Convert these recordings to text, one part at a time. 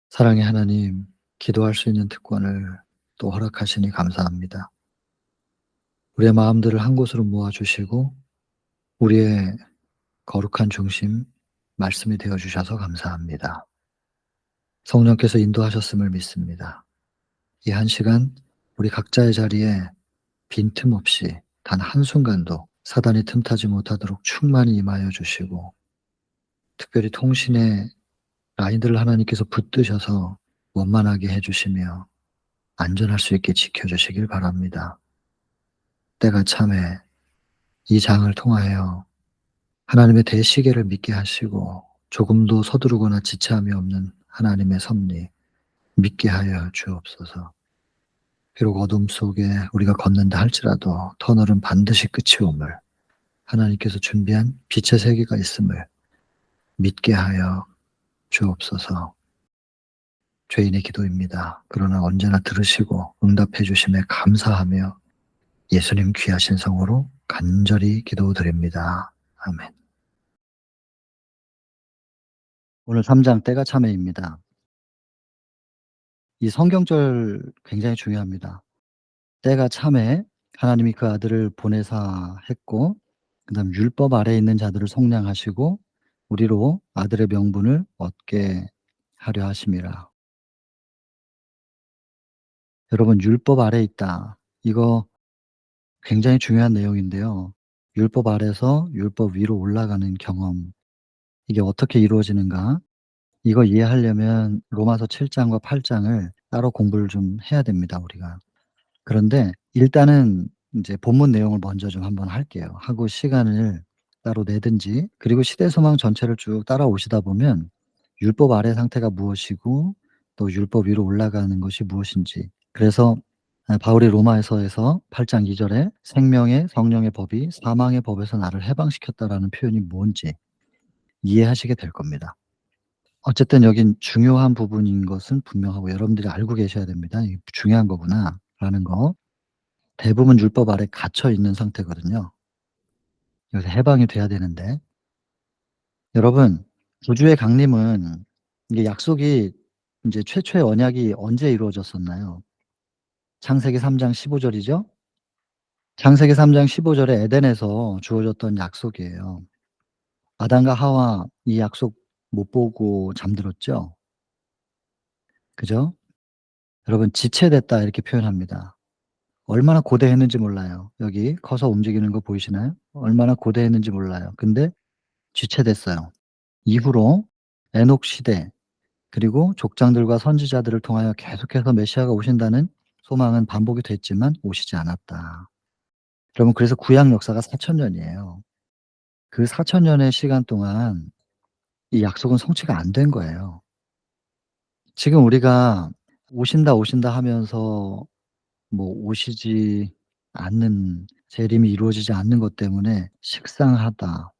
사랑의 하나님, 기도할 수 있는 특권을 또 허락하시니 감사합니다. 우리의 마음들을 한 곳으로 모아 주시고 우리의 거룩한 중심, 말씀이 되어 주셔서 감사합니다. 성령께서 인도하셨음을 믿습니다. 이 한 시간 우리 각자의 자리에 빈틈없이 단 한순간도 사단이 틈타지 못하도록 충만히 임하여 주시고, 특별히 통신의 라인들을 하나님께서 붙드셔서 원만하게 해 주시며 안전할 수 있게 지켜 주시길 바랍니다. 때가 참에 이 장을 통하여 하나님의 대시계를 믿게 하시고 조금도 서두르거나 지체함이 없는 하나님의 섭리 믿게 하여 주옵소서. 비록 어둠 속에 우리가 걷는다 할지라도 터널은 반드시 끝이 옴을, 하나님께서 준비한 빛의 세계가 있음을 믿게 하여 주옵소서. 죄인의 기도입니다. 그러나 언제나 들으시고 응답해 주심에 감사하며 예수님 귀하신 성으로 간절히 기도드립니다. 아멘. 오늘 3장 때가 참회입니다. 이 성경절 굉장히 중요합니다. 때가 참에 하나님이 그 아들을 보내사 했고, 그다음 율법 아래에 있는 자들을 속량하시고 우리로 아들의 명분을 얻게 하려 하심이라. 여러분, 율법 아래에 있다. 이거 굉장히 중요한 내용인데요. 율법 아래에서 율법 위로 올라가는 경험. 이게 어떻게 이루어지는가? 이거 이해하려면 로마서 7 장과 8 장을 따로 공부를 좀 해야 됩니다, 우리가. 그런데 일단은 인제 본문 내용을 먼저 좀 한번 할게요. 하고 시간을 따로 내든지, 그리고 시대 소망 전체를 쭉 따라오시다 보면 율법 아래 상태가 무엇이고 또 율법 위로 올라가는 것이 무엇인지. 그래서 바울이 로마에서에서 8장 2 절에 "생명의 성령의 법이 사망의 법에서 나를 해방시켰다."라는 표현이 뭔지 이해하시게 될 겁니다. 어쨌든 여긴 중요한 부분인 것은 분명하고 여러분들이 알고 계셔야 됩니다. '이게 중요한 거구나.'라는 거. 대부분 율법 아래 갇혀 있는 상태거든요. 여기서 해방이 돼야 되는데, 여러분, 구주의 강림은, 이게 약속이 인제 최초의 언약이 언제 이루어졌었나요? 창세기 3장 15 절이죠. 창세기 3장 15 절에 에덴에서 주어졌던 약속이에요. 아담과 하와 이 약속 못 보고 잠들었죠. 그죠? 여러분, 지체됐다 이렇게 표현합니다. 얼마나 고대했는지 몰라요. 여기 커서 움직이는 거 보이시나요? 얼마나 고대했는지 몰라요. 근데 지체됐어요. 이후로 에녹 시대, 그리고 족장들과 선지자들을 통하여 계속해서 메시아가 오신다는 소망은 반복이 됐지만 오시지 않았다. 여러분, 그래서 구약 역사가 4천 년이에요. 그 4천 년의 시간 동안 이 약속은 성취가 안 된 거예요. 지금 우리가 오신다, 오신다 하면서 뭐 오시지 않는, 재림이 이루어지지 않는 것 때문에 식상하다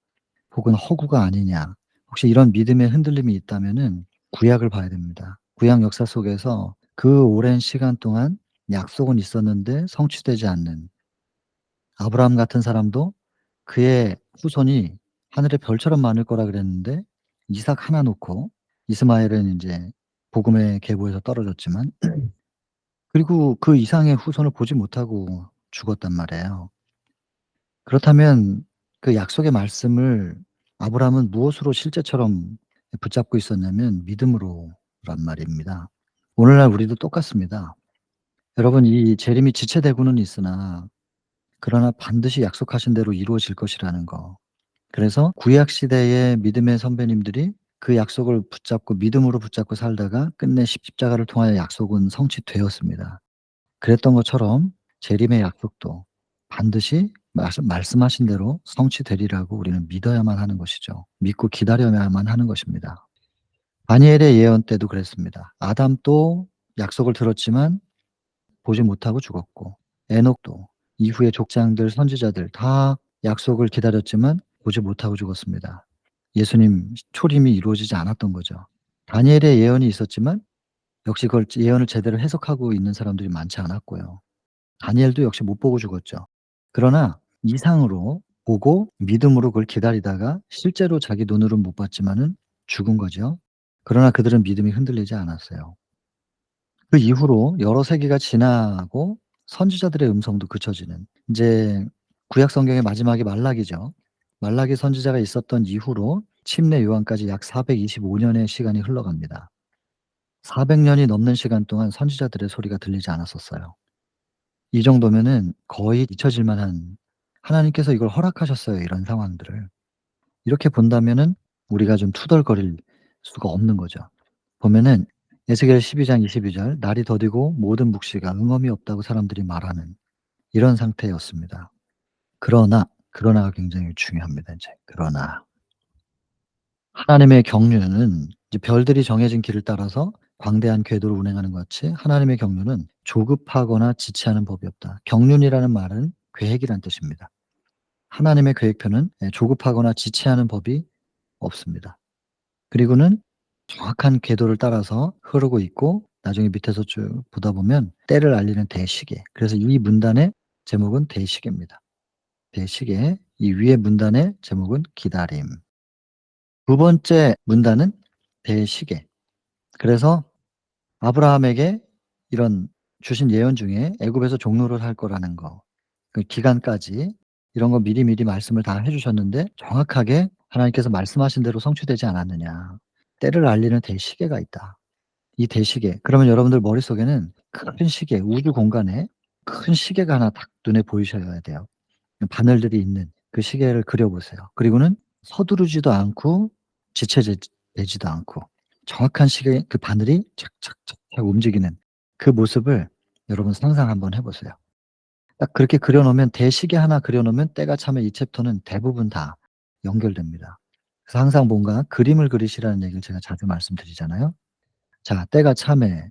혹은 허구가 아니냐, 혹시 이런 믿음의 흔들림이 있다면은 구약을 봐야 됩니다. 구약 역사 속에서 그 오랜 시간 동안 약속은 있었는데 성취되지 않는, 아브라함 같은 사람도 그의 후손이 하늘의 별처럼 많을 거라 그랬는데 이삭 하나 놓고, 이스마엘은 인제 복음의 계보에서 떨어졌지만 그리고 그 이상의 후손을 보지 못하고 죽었단 말이에요. 그렇다면 그 약속의 말씀을 아브라함은 무엇으로 실제처럼 붙잡고 있었냐면 믿음으로란 말입니다. 오늘날 우리도 똑같습니다. 여러분, 이 재림이 지체되고는 있으나 그러나 반드시 약속하신 대로 이루어질 것이라는 거. 그래서 구약 시대의 믿음의 선배님들이 그 약속을 붙잡고 믿음으로 붙잡고 살다가 끝내 십자가를 통하여 약속은 성취되었습니다. 그랬던 것처럼 재림의 약속도 반드시 말씀하신 대로 성취되리라고 우리는 믿어야만 하는 것이죠. 믿고 기다려야만 하는 것입니다. 다니엘의 예언 때도 그랬습니다. 아담도 약속을 들었지만 보지 못하고 죽었고, 에녹도, 이후의 족장들, 선지자들 다 약속을 기다렸지만 보지 못하고 죽었습니다. 예수님 초림이 이루어지지 않았던 거죠. 다니엘의 예언이 있었지만 역시 그걸 예언을 제대로 해석하고 있는 사람들이 많지 않았고요. 다니엘도 역시 못 보고 죽었죠. 그러나 이상으로 보고 믿음으로 그걸 기다리다가 실제로 자기 눈으로는 못 봤지만은 죽은 거죠. 그러나 그들은 믿음이 흔들리지 않았어요. 그 이후로 여러 세기가 지나고 선지자들의 음성도 그쳐지는, 인제 구약 성경의 마지막이 말라기죠. 말라기 선지자가 있었던 이후로 침례 요한까지 약 425 년의 시간이 흘러갑니다. 400 년이 넘는 시간 동안 선지자들의 소리가 들리지 않았었어요. 이 정도면은 거의 잊혀질 만한, 하나님께서 이걸 허락하셨어요, 이런 상황들을. 이렇게 본다면은 우리가 좀 투덜거릴 수가 없는 거죠. 보면은 에스겔 12장 22절, 날이 더디고 모든 묵시가 응엄이 없다고 사람들이 말하는 이런 상태였습니다. 그러나가 굉장히 중요합니다 인제. 그러나 하나님의 경륜은 이제 별들이 정해진 길을 따라서 광대한 궤도를 운행하는 것 같이 하나님의 경륜은 조급하거나 지체하는 법이 없다. 경륜이라는 말은 계획이란 뜻입니다. 하나님의 계획표는 조급하거나 지체하는 법이 없습니다. 그리고는 정확한 궤도를 따라서 흐르고 있고, 나중에 밑에서 쭉 보다 보면 때를 알리는 대시계. 그래서 이 문단의 제목은 대시계입니다. 대시계. 이 위에 문단의 제목은 기다림. 두 번째 문단은 대시계. 그래서 아브라함에게 이런 주신 예언 중에 애굽에서 종로를 할 거라는 거, 그 기간까지 이런 거 미리미리 말씀을 다 해 주셨는데 정확하게 하나님께서 말씀하신 대로 성취되지 않았느냐. 때를 알리는 대시계가 있다. 이 대시계. 그러면 여러분들 머릿속에는 큰 시계, 우주 공간에 큰 시계가 하나 딱 눈에 보이셔야 돼요. 바늘들이 있는 그 시계를 그려 보세요. 그리고는 서두르지도 않고 지체되지도 않고 정확한 시계, 그 바늘이 착착착착 움직이는 그 모습을 여러분 상상 한번 해 보세요. 딱 그렇게 그려 놓으면, 대시계 하나 그려 놓으면 때가 차면 이 챕터는 대부분 다 연결됩니다. 그래서 항상 뭔가 그림을 그리시라는 얘기를 제가 자주 말씀드리잖아요. 자, 때가 참에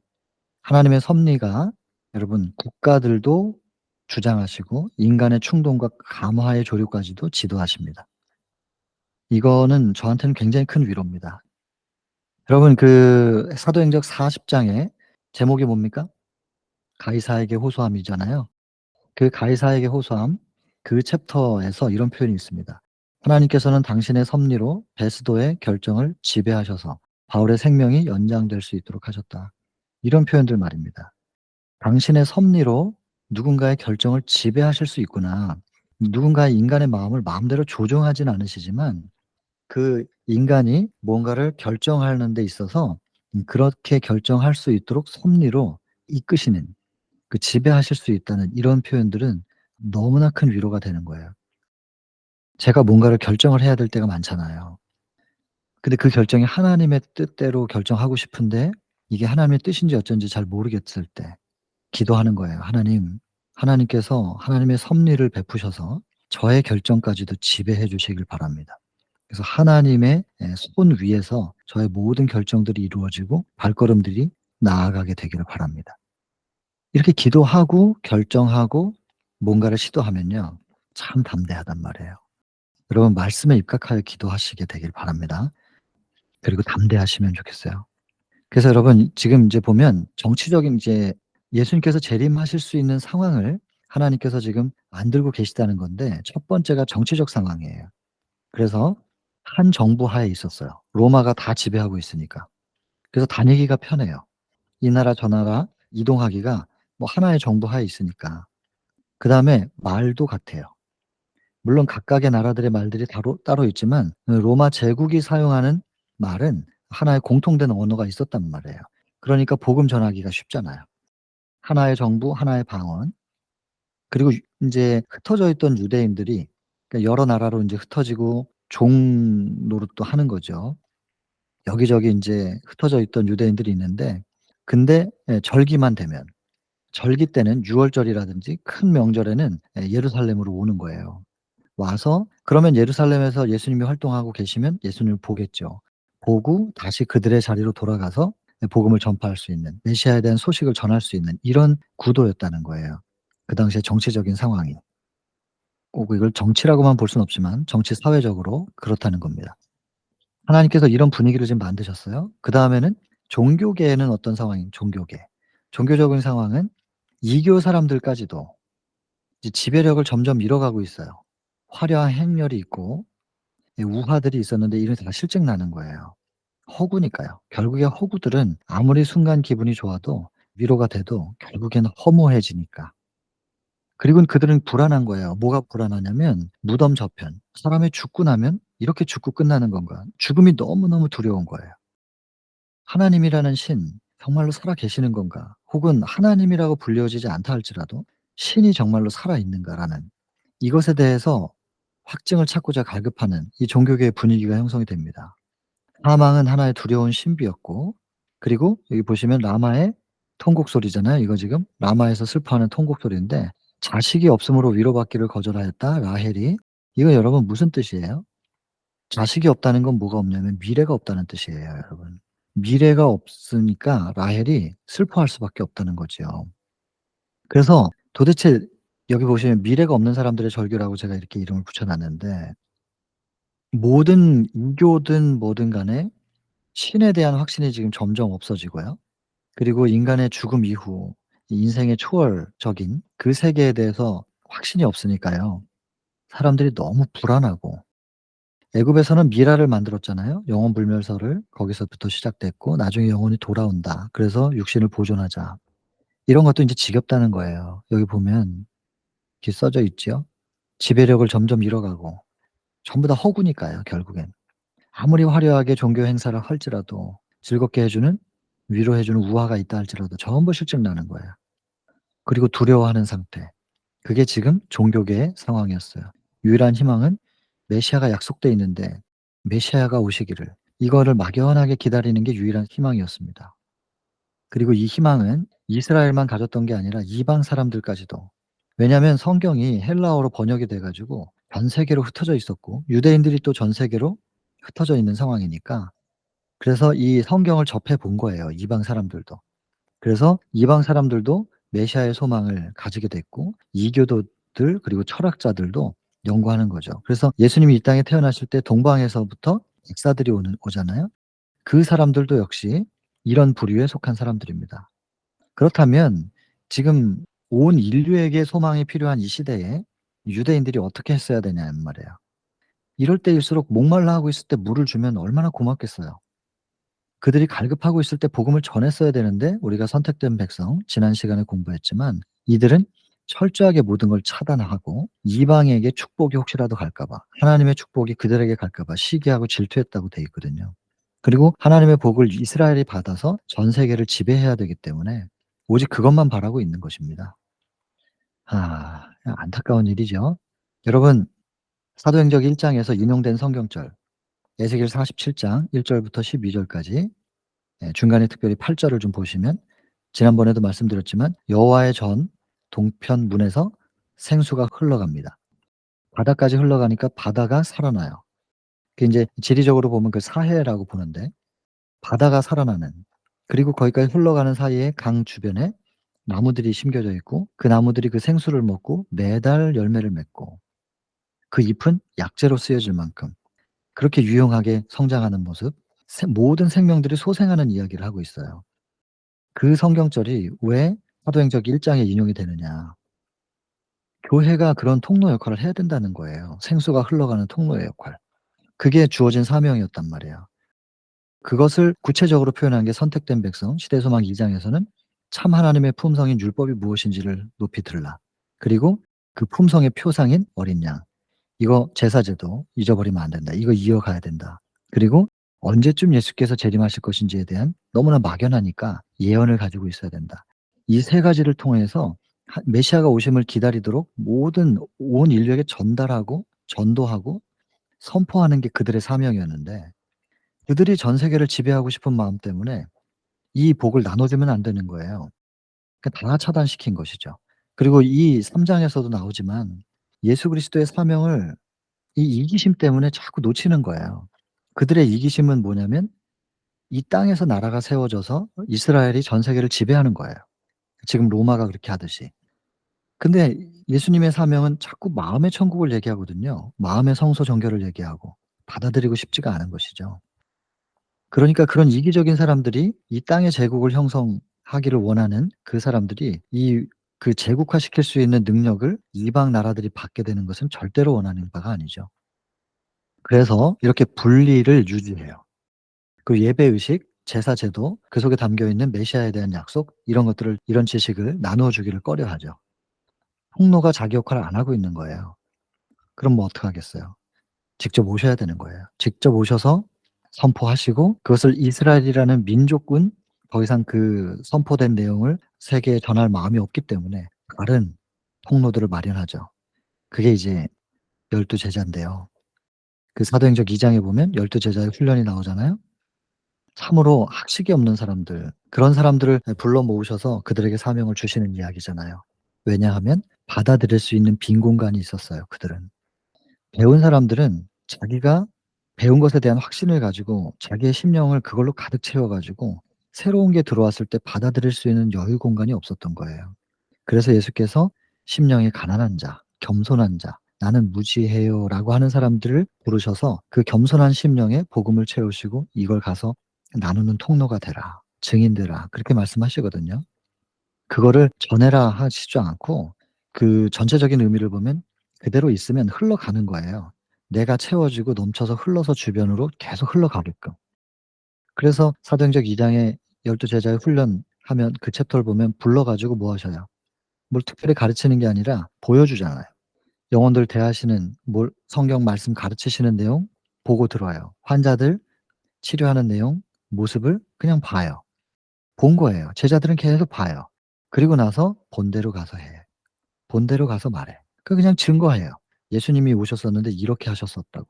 하나님의 섭리가 여러분 국가들도 주장하시고 인간의 충동과 감화의 조류까지도 지도하십니다. 이거는 저한테는 굉장히 큰 위로입니다. 여러분 그 사도행적 40 장의 제목이 뭡니까? 가이사에게 호소함이잖아요. 그 가이사에게 호소함, 그 챕터에서 이런 표현이 있습니다. 하나님께서는 당신의 섭리로 베스도의 결정을 지배하셔서 바울의 생명이 연장될 수 있도록 하셨다. 이런 표현들 말입니다. 당신의 섭리로 누군가의 결정을 지배하실 수 있구나. 누군가의 인간의 마음을 마음대로 조종하진 않으시지만 그 인간이 뭔가를 결정하는 데 있어서 그렇게 결정할 수 있도록 섭리로 이끄시는, 그 지배하실 수 있다는 이런 표현들은 너무나 큰 위로가 되는 거예요. 제가 뭔가를 결정을 해야 될 때가 많잖아요. 근데 그 결정이 하나님의 뜻대로 결정하고 싶은데 이게 하나님의 뜻인지 어쩐지 잘 모르겠을 때 기도하는 거예요. 하나님께서 하나님의 섭리를 베푸셔서 저의 결정까지도 지배해 주시길 바랍니다. 그래서 하나님의 손 위에서 저의 모든 결정들이 이루어지고 발걸음들이 나아가게 되기를 바랍니다. 이렇게 기도하고 결정하고 뭔가를 시도하면요, 참 담대하단 말이에요. 여러분 말씀에 입각하여 기도하시게 되길 바랍니다. 그리고 담대하시면 좋겠어요. 그래서 여러분 지금 인제 보면 정치적인, 이제 예수님께서 재림하실 수 있는 상황을 하나님께서 지금 만들고 계시다는 건데, 첫 번째가 정치적 상황이에요. 그래서 한 정부 하에 있었어요. 로마가 다 지배하고 있으니까. 그래서 다니기가 편해요. 이 나라 저 나라 이동하기가 뭐 하나의 정부 하에 있으니까. 그다음에 말도 같아요. 물론 각각의 나라들의 말들이 따로 있지만 로마 제국이 사용하는 말은 하나의 공통된 언어가 있었단 말이에요. 그러니까 복음 전하기가 쉽잖아요. 하나의 정부, 하나의 방언. 그리고 인제 흩어져 있던 유대인들이, 그러니까 여러 나라로 인제 흩어지고 종 노릇도 하는 거죠. 여기저기 인제 흩어져 있던 유대인들이 있는데, 근데 절기만 되면, 절기 때는 유월절이라든지 큰 명절에는 예루살렘으로 오는 거예요. 와서 그러면 예루살렘에서 예수님이 활동하고 계시면 예수님을 보겠죠. 보고 다시 그들의 자리로 돌아가서 복음을 전파할 수 있는, 메시아에 대한 소식을 전할 수 있는 이런 구도였다는 거예요. 그 당시에 정치적인 상황이. 꼭 이걸 정치라고만 볼 수는 없지만 정치 사회적으로 그렇다는 겁니다. 하나님께서 이런 분위기를 지금 만드셨어요. 그다음에는 종교계에는 어떤 상황이, 종교계. 종교적인 상황은 이교 사람들까지도 이제 지배력을 점점 잃어가고 있어요. 화려한 행렬이 있고 우화들이 있었는데 이런 게 다 실증나는 거예요. 허구니까요. 결국에 허구들은 아무리 순간 기분이 좋아도 위로가 돼도 결국에는 허무해지니까. 그리고 그들은 불안한 거예요. 뭐가 불안하냐면 무덤 저편. 사람이 죽고 나면 이렇게 죽고 끝나는 건가? 죽음이 너무너무 두려운 거예요. 하나님이라는 신 정말로 살아 계시는 건가? 혹은 하나님이라고 불려지지 않다 할지라도 신이 정말로 살아 있는가라는 이것에 대해서 확증을 찾고자 갈급하는 이 종교계의 분위기가 형성이 됩니다. 사망은 하나의 두려운 신비였고, 그리고 여기 보시면 라마의 통곡 소리잖아요. 이거 지금 라마에서 슬퍼하는 통곡 소리인데, 자식이 없음으로 위로받기를 거절하였다 라헬이. 이거 여러분 무슨 뜻이에요? 자식이 없다는 건 뭐가 없냐면 미래가 없다는 뜻이에요, 여러분. 미래가 없으니까 라헬이 슬퍼할 수밖에 없다는 거죠. 그래서 도대체 여기 보시면 미래가 없는 사람들의 절규라고 제가 이렇게 이름을 붙여 놨는데, 모든 이교든 뭐든 간에 신에 대한 확신이 지금 점점 없어지고요. 그리고 인간의 죽음 이후 이 인생의 초월적인 그 세계에 대해서 확신이 없으니까요. 사람들이 너무 불안하고, 애굽에서는 미라를 만들었잖아요. 영혼 불멸설을 거기서부터 시작됐고, 나중에 영혼이 돌아온다. 그래서 육신을 보존하자. 이런 것도 인제 지겹다는 거예요. 여기 보면 이렇게 써져 있죠. 지배력을 점점 잃어가고 전부 다 허구니까요, 결국엔. 아무리 화려하게 종교 행사를 할지라도 즐겁게 해 주는, 위로해 주는 우화가 있다 할지라도 전부 실증나는 거예요. 그리고 두려워하는 상태. 그게 지금 종교계의 상황이었어요. 유일한 희망은 메시아가 약속돼 있는데 메시아가 오시기를, 이거를 막연하게 기다리는 게 유일한 희망이었습니다. 그리고 이 희망은 이스라엘만 가졌던 게 아니라 이방 사람들까지도. 왜냐하면 성경이 헬라어로 번역이 돼 가지고 전 세계로 흩어져 있었고, 유대인들이 또 전 세계로 흩어져 있는 상황이니까, 그래서 이 성경을 접해 본 거예요, 이방 사람들도. 그래서 이방 사람들도 메시아의 소망을 가지게 됐고, 이교도들 그리고 철학자들도 연구하는 거죠. 그래서 예수님이 이 땅에 태어나실 때 동방에서부터 백사들이 오잖아요. 그 사람들도 역시 이런 부류에 속한 사람들입니다. 그렇다면 지금 온 인류에게 소망이 필요한 이 시대에 유대인들이 어떻게 했어야 되냐는 말이에요. 이럴 때일수록 목말라 하고 있을 때 물을 주면 얼마나 고맙겠어요. 그들이 갈급하고 있을 때 복음을 전했어야 되는데, 우리가 선택된 백성 지난 시간에 공부했지만 이들은 철저하게 모든 걸 차단하고 이방에게 축복이 혹시라도 갈까 봐, 하나님의 축복이 그들에게 갈까 봐 시기하고 질투했다고 돼 있거든요. 그리고 하나님의 복을 이스라엘이 받아서 전 세계를 지배해야 되기 때문에 오직 그것만 바라고 있는 것입니다. 안타까운 일이죠. 여러분, 사도행적 1 장에서 인용된 성경절, 에스겔 47장 1 절부터 12 절까지, 중간에 특별히 8 절을 좀 보시면, 지난번에도 말씀드렸지만 여호와의 전 동편 문에서 생수가 흘러갑니다. 바다까지 흘러가니까 바다가 살아나요. 그 인제 지리적으로 보면 그 사해라고 보는데, 바다가 살아나는, 그리고 거기까지 흘러가는 사이에 강 주변에 나무들이 심겨져 있고, 그 나무들이 그 생수를 먹고 매달 열매를 맺고, 그 잎은 약재로 쓰여질 만큼 그렇게 유용하게 성장하는 모습, 모든 생명들이 소생하는 이야기를 하고 있어요. 그 성경절이 왜 사도행적 1 장에 인용이 되느냐. 교회가 그런 통로 역할을 해야 된다는 거예요. 생수가 흘러가는 통로의 역할. 그게 주어진 사명이었단 말이에요. 그것을 구체적으로 표현한 게 선택된 백성 시대소망 2 장에서는 참 하나님의 품성인 율법이 무엇인지를 높이 들라. 그리고 그 품성의 표상인 어린 양. 이거 제사제도 잊어버리면 안 된다. 이거 이어가야 된다. 그리고 언제쯤 예수께서 재림하실 것인지에 대한 너무나 막연하니까 예언을 가지고 있어야 된다. 이 세 가지를 통해서 메시아가 오심을 기다리도록 모든 온 인류에게 전달하고 전도하고 선포하는 게 그들의 사명이었는데, 그들이 전 세계를 지배하고 싶은 마음 때문에 이 복을 나눠주면 안 되는 거예요. 그러니까 다 차단시킨 것이죠. 그리고 이 3 장에서도 나오지만 예수 그리스도의 사명을 이 이기심 때문에 자꾸 놓치는 거예요. 그들의 이기심은 뭐냐면 이 땅에서 나라가 세워져서 이스라엘이 전 세계를 지배하는 거예요, 지금 로마가 그렇게 하듯이. 근데 예수님의 사명은 자꾸 마음의 천국을 얘기하거든요. 마음의 성소 정결을 얘기하고 받아들이고 싶지가 않은 것이죠. 그러니까 그런 이기적인 사람들이 이 땅의 제국을 형성하기를 원하는 그 사람들이 그 제국화시킬 수 있는 능력을 이방 나라들이 받게 되는 것은 절대로 원하는 바가 아니죠. 그래서 이렇게 분리를 유지해요. 그 예배의식, 제사제도, 그 속에 담겨 있는 메시아에 대한 약속, 이런 것들을, 이런 지식을 나누어 주기를 꺼려하죠. 통로가 자기 역할을 안 하고 있는 거예요. 그럼 뭐 어떡하겠어요. 직접 오셔야 되는 거예요. 직접 오셔서 선포하시고, 그것을 이스라엘이라는 민족군, 더 이상 그 선포된 내용을 세계에 전할 마음이 없기 때문에 다른 통로들을 마련하죠. 그게 이제 열두 제자인데요. 그 사도행적 2 장에 보면 열두 제자의 훈련이 나오잖아요. 참으로 학식이 없는 사람들, 그런 사람들을 불러 모으셔서 그들에게 사명을 주시는 이야기잖아요. 왜냐하면 받아들일 수 있는 빈 공간이 있었어요, 그들은. 배운 사람들은 자기가 배운 것에 대한 확신을 가지고 자기의 심령을 그걸로 가득 채워 가지고 새로운 게 들어왔을 때 받아들일 수 있는 여유 공간이 없었던 거예요. 그래서 예수께서 "심령이 가난한 자, 겸손한 자, 나는 무지해요."라고 하는 사람들을 부르셔서 그 겸손한 심령에 복음을 채우시고 "이걸 가서 나누는 통로가 되라. 증인 되라." 그렇게 말씀하시거든요. 그거를 전해라 하시지 않고, 그 전체적인 의미를 보면 그대로 있으면 흘러가는 거예요. 내가 채워지고 넘쳐서 흘러서 주변으로 계속 흘러가게끔. 그래서 사도행적 2 장에 열두 제자의 훈련하면 그 챕터를 보면 불러 가지고 뭐 하셔요? 뭘 특별히 가르치는 게 아니라 보여주잖아요. 영혼들 대하시는, 뭘 성경 말씀 가르치시는 내용 보고 들어요. 환자들 치료하는 내용, 모습을 그냥 봐요. 본 거예요. 제자들은 계속 봐요. 그리고 나서 본대로 가서 해. 본대로 가서 말해. 그냥 증거해요. 예수님이 오셨었는데 이렇게 하셨었다고.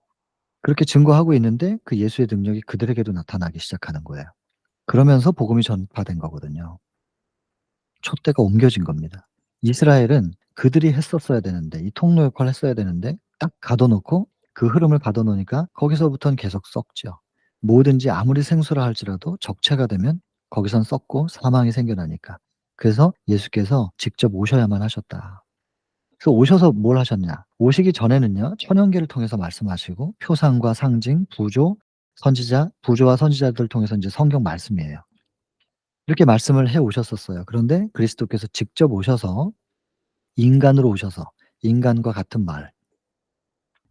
그렇게 증거하고 있는데 그 예수의 능력이 그들에게도 나타나기 시작하는 거예요. 그러면서 복음이 전파된 거거든요. 촛대가 옮겨진 겁니다. 이스라엘은 그들이 했었어야 되는데, 이 통로 역할을 했어야 되는데 딱 가둬 놓고, 그 흐름을 가둬 놓으니까 거기서부터는 계속 썩죠. 뭐든지 아무리 생수라 할지라도 적체가 되면 거기선 썩고 사망이 생겨나니까. 그래서 예수께서 직접 오셔야만 하셨다. 그래서 오셔서 뭘 하셨냐? 오시기 전에는요, 천연계를 통해서 말씀하시고 표상과 상징, 부조, 선지자, 부조와 선지자들을 통해서 인제 성경 말씀이에요. 이렇게 말씀을 해 오셨었어요. 그런데 그리스도께서 직접 오셔서 인간으로 오셔서 인간과 같은 말,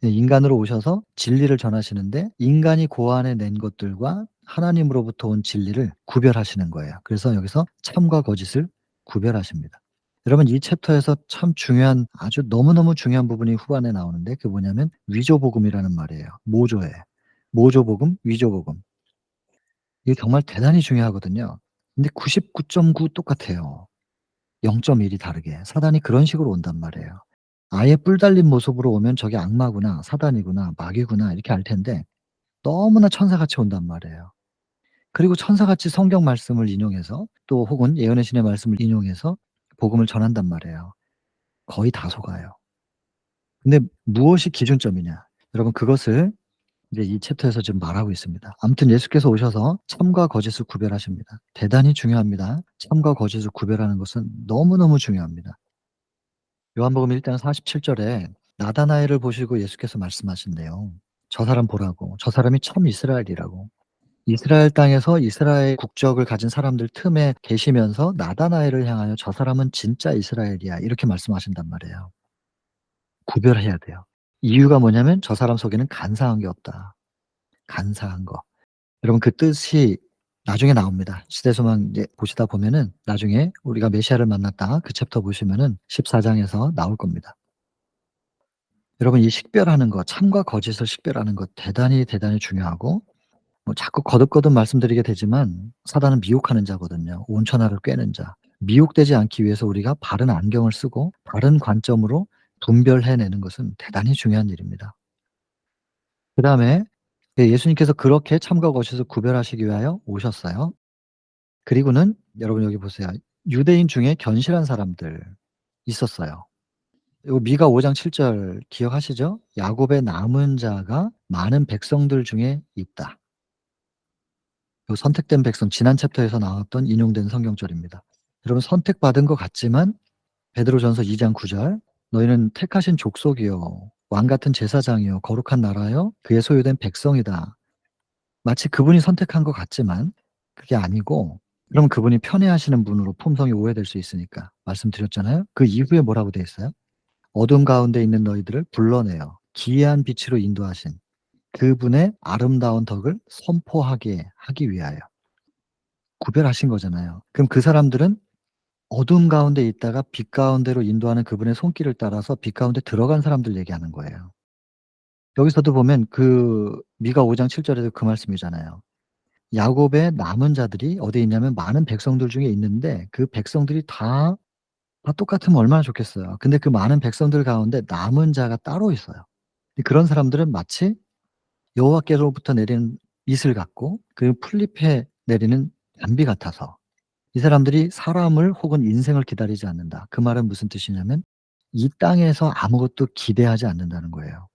예, 인간으로 오셔서 진리를 전하시는데 인간이 고안해 낸 것들과 하나님으로부터 온 진리를 구별하시는 거예요. 그래서 여기서 참과 거짓을 구별하십니다. 여러분, 이 챕터에서 참 중요한, 아주 너무너무 중요한 부분이 후반에 나오는데, 그게 뭐냐면 위조복음이라는 말이에요. 모조에. 모조복음, 위조복음. 이게 정말 대단히 중요하거든요. 근데 99.9 똑같아요. 0.1이 다르게. 사단이 그런 식으로 온단 말이에요. 아예 뿔 달린 모습으로 오면 저게 악마구나, 사단이구나, 마귀구나 이렇게 알 텐데 너무나 천사같이 온단 말이에요. 그리고 천사같이 성경 말씀을 인용해서, 또 혹은 예언의 신의 말씀을 인용해서 복음을 전한단 말이에요. 거의 다 속아요. 근데 무엇이 기준점이냐? 여러분, 그것을 이제 이 챕터에서 지금 말하고 있습니다. 아무튼 예수께서 오셔서 참과 거짓을 구별하십니다. 대단히 중요합니다. 참과 거짓을 구별하는 것은 너무너무 중요합니다. 요한복음 1장 47 절에 나다나엘을 보시고 예수께서 말씀하신대요. 저 사람 보라고. 저 사람이 참 이스라엘이라고. 이스라엘 땅에서 이스라엘 국적을 가진 사람들 틈에 계시면서 나다나엘을 향하여 "저 사람은 진짜 이스라엘이야." 이렇게 말씀하신단 말이에요. 구별해야 돼요. 이유가 뭐냐면 저 사람 속에는 간사한 게 없다. 간사한 거. 여러분, 그 뜻이 나중에 나옵니다. 시대소망 이제 보시다 보면은 나중에 우리가 메시아를 만났다 그 챕터 보시면은 14 장에서 나올 겁니다. 여러분, 이 식별하는 것, 참과 거짓을 식별하는 것 대단히, 대단히 중요하고, 뭐 자꾸 거듭거듭 말씀드리게 되지만 사단은 미혹하는 자거든요. 온천하를 꿰는 자. 미혹되지 않기 위해서 우리가 바른 안경을 쓰고 바른 관점으로 분별해 내는 것은 대단히 중요한 일입니다. 그다음에, 예, 예수님께서 그렇게 참과 거짓을 구별하시기 위하여 오셨어요. 그리고는 여러분 여기 보세요. 유대인 중에 견실한 사람들 있었어요. 요 미가 5장 7절 기억하시죠? "야곱의 남은 자가 많은 백성들 중에 있다." 요 선택된 백성, 지난 챕터에서 나왔던 인용된 성경절입니다. 여러분, 선택받은 것 같지만 베드로전서 2장 9 절 "너희는 택하신 족속이요 왕 같은 제사장이요 거룩한 나라요 그의 소유된 백성이다." 마치 그분이 선택한 것 같지만 그게 아니고, 그럼 그분이 편애하시는 분으로 품성이 오해될 수 있으니까 말씀드렸잖아요. 그 이후에 뭐라고 돼 있어요? "어둠 가운데 있는 너희들을 불러내어 기이한 빛으로 인도하신." 그분의 아름다운 덕을 선포하게 하기 위하여 구별하신 거잖아요. 그럼 그 사람들은 어둠 가운데 있다가 빛 가운데로 인도하는 그분의 손길을 따라서 빛 가운데 들어간 사람들 얘기하는 거예요. 여기서도 보면 그 미가 5장 7 절에도 그 말씀이잖아요. 야곱의 남은 자들이 어디에 있냐면 많은 백성들 중에 있는데 그 백성들이 다 똑같으면 얼마나 좋겠어요. 근데 그 많은 백성들 가운데 남은 자가 따로 있어요. 그런 사람들은 마치 여호와께로부터 내리는 이슬 같고 그 풀잎에 내리는 단비 같아서 이 사람들이 사람을 혹은 인생을 기다리지 않는다. 그 말은 무슨 뜻이냐면 이 땅에서 아무것도 기대하지 않는다는 거예요.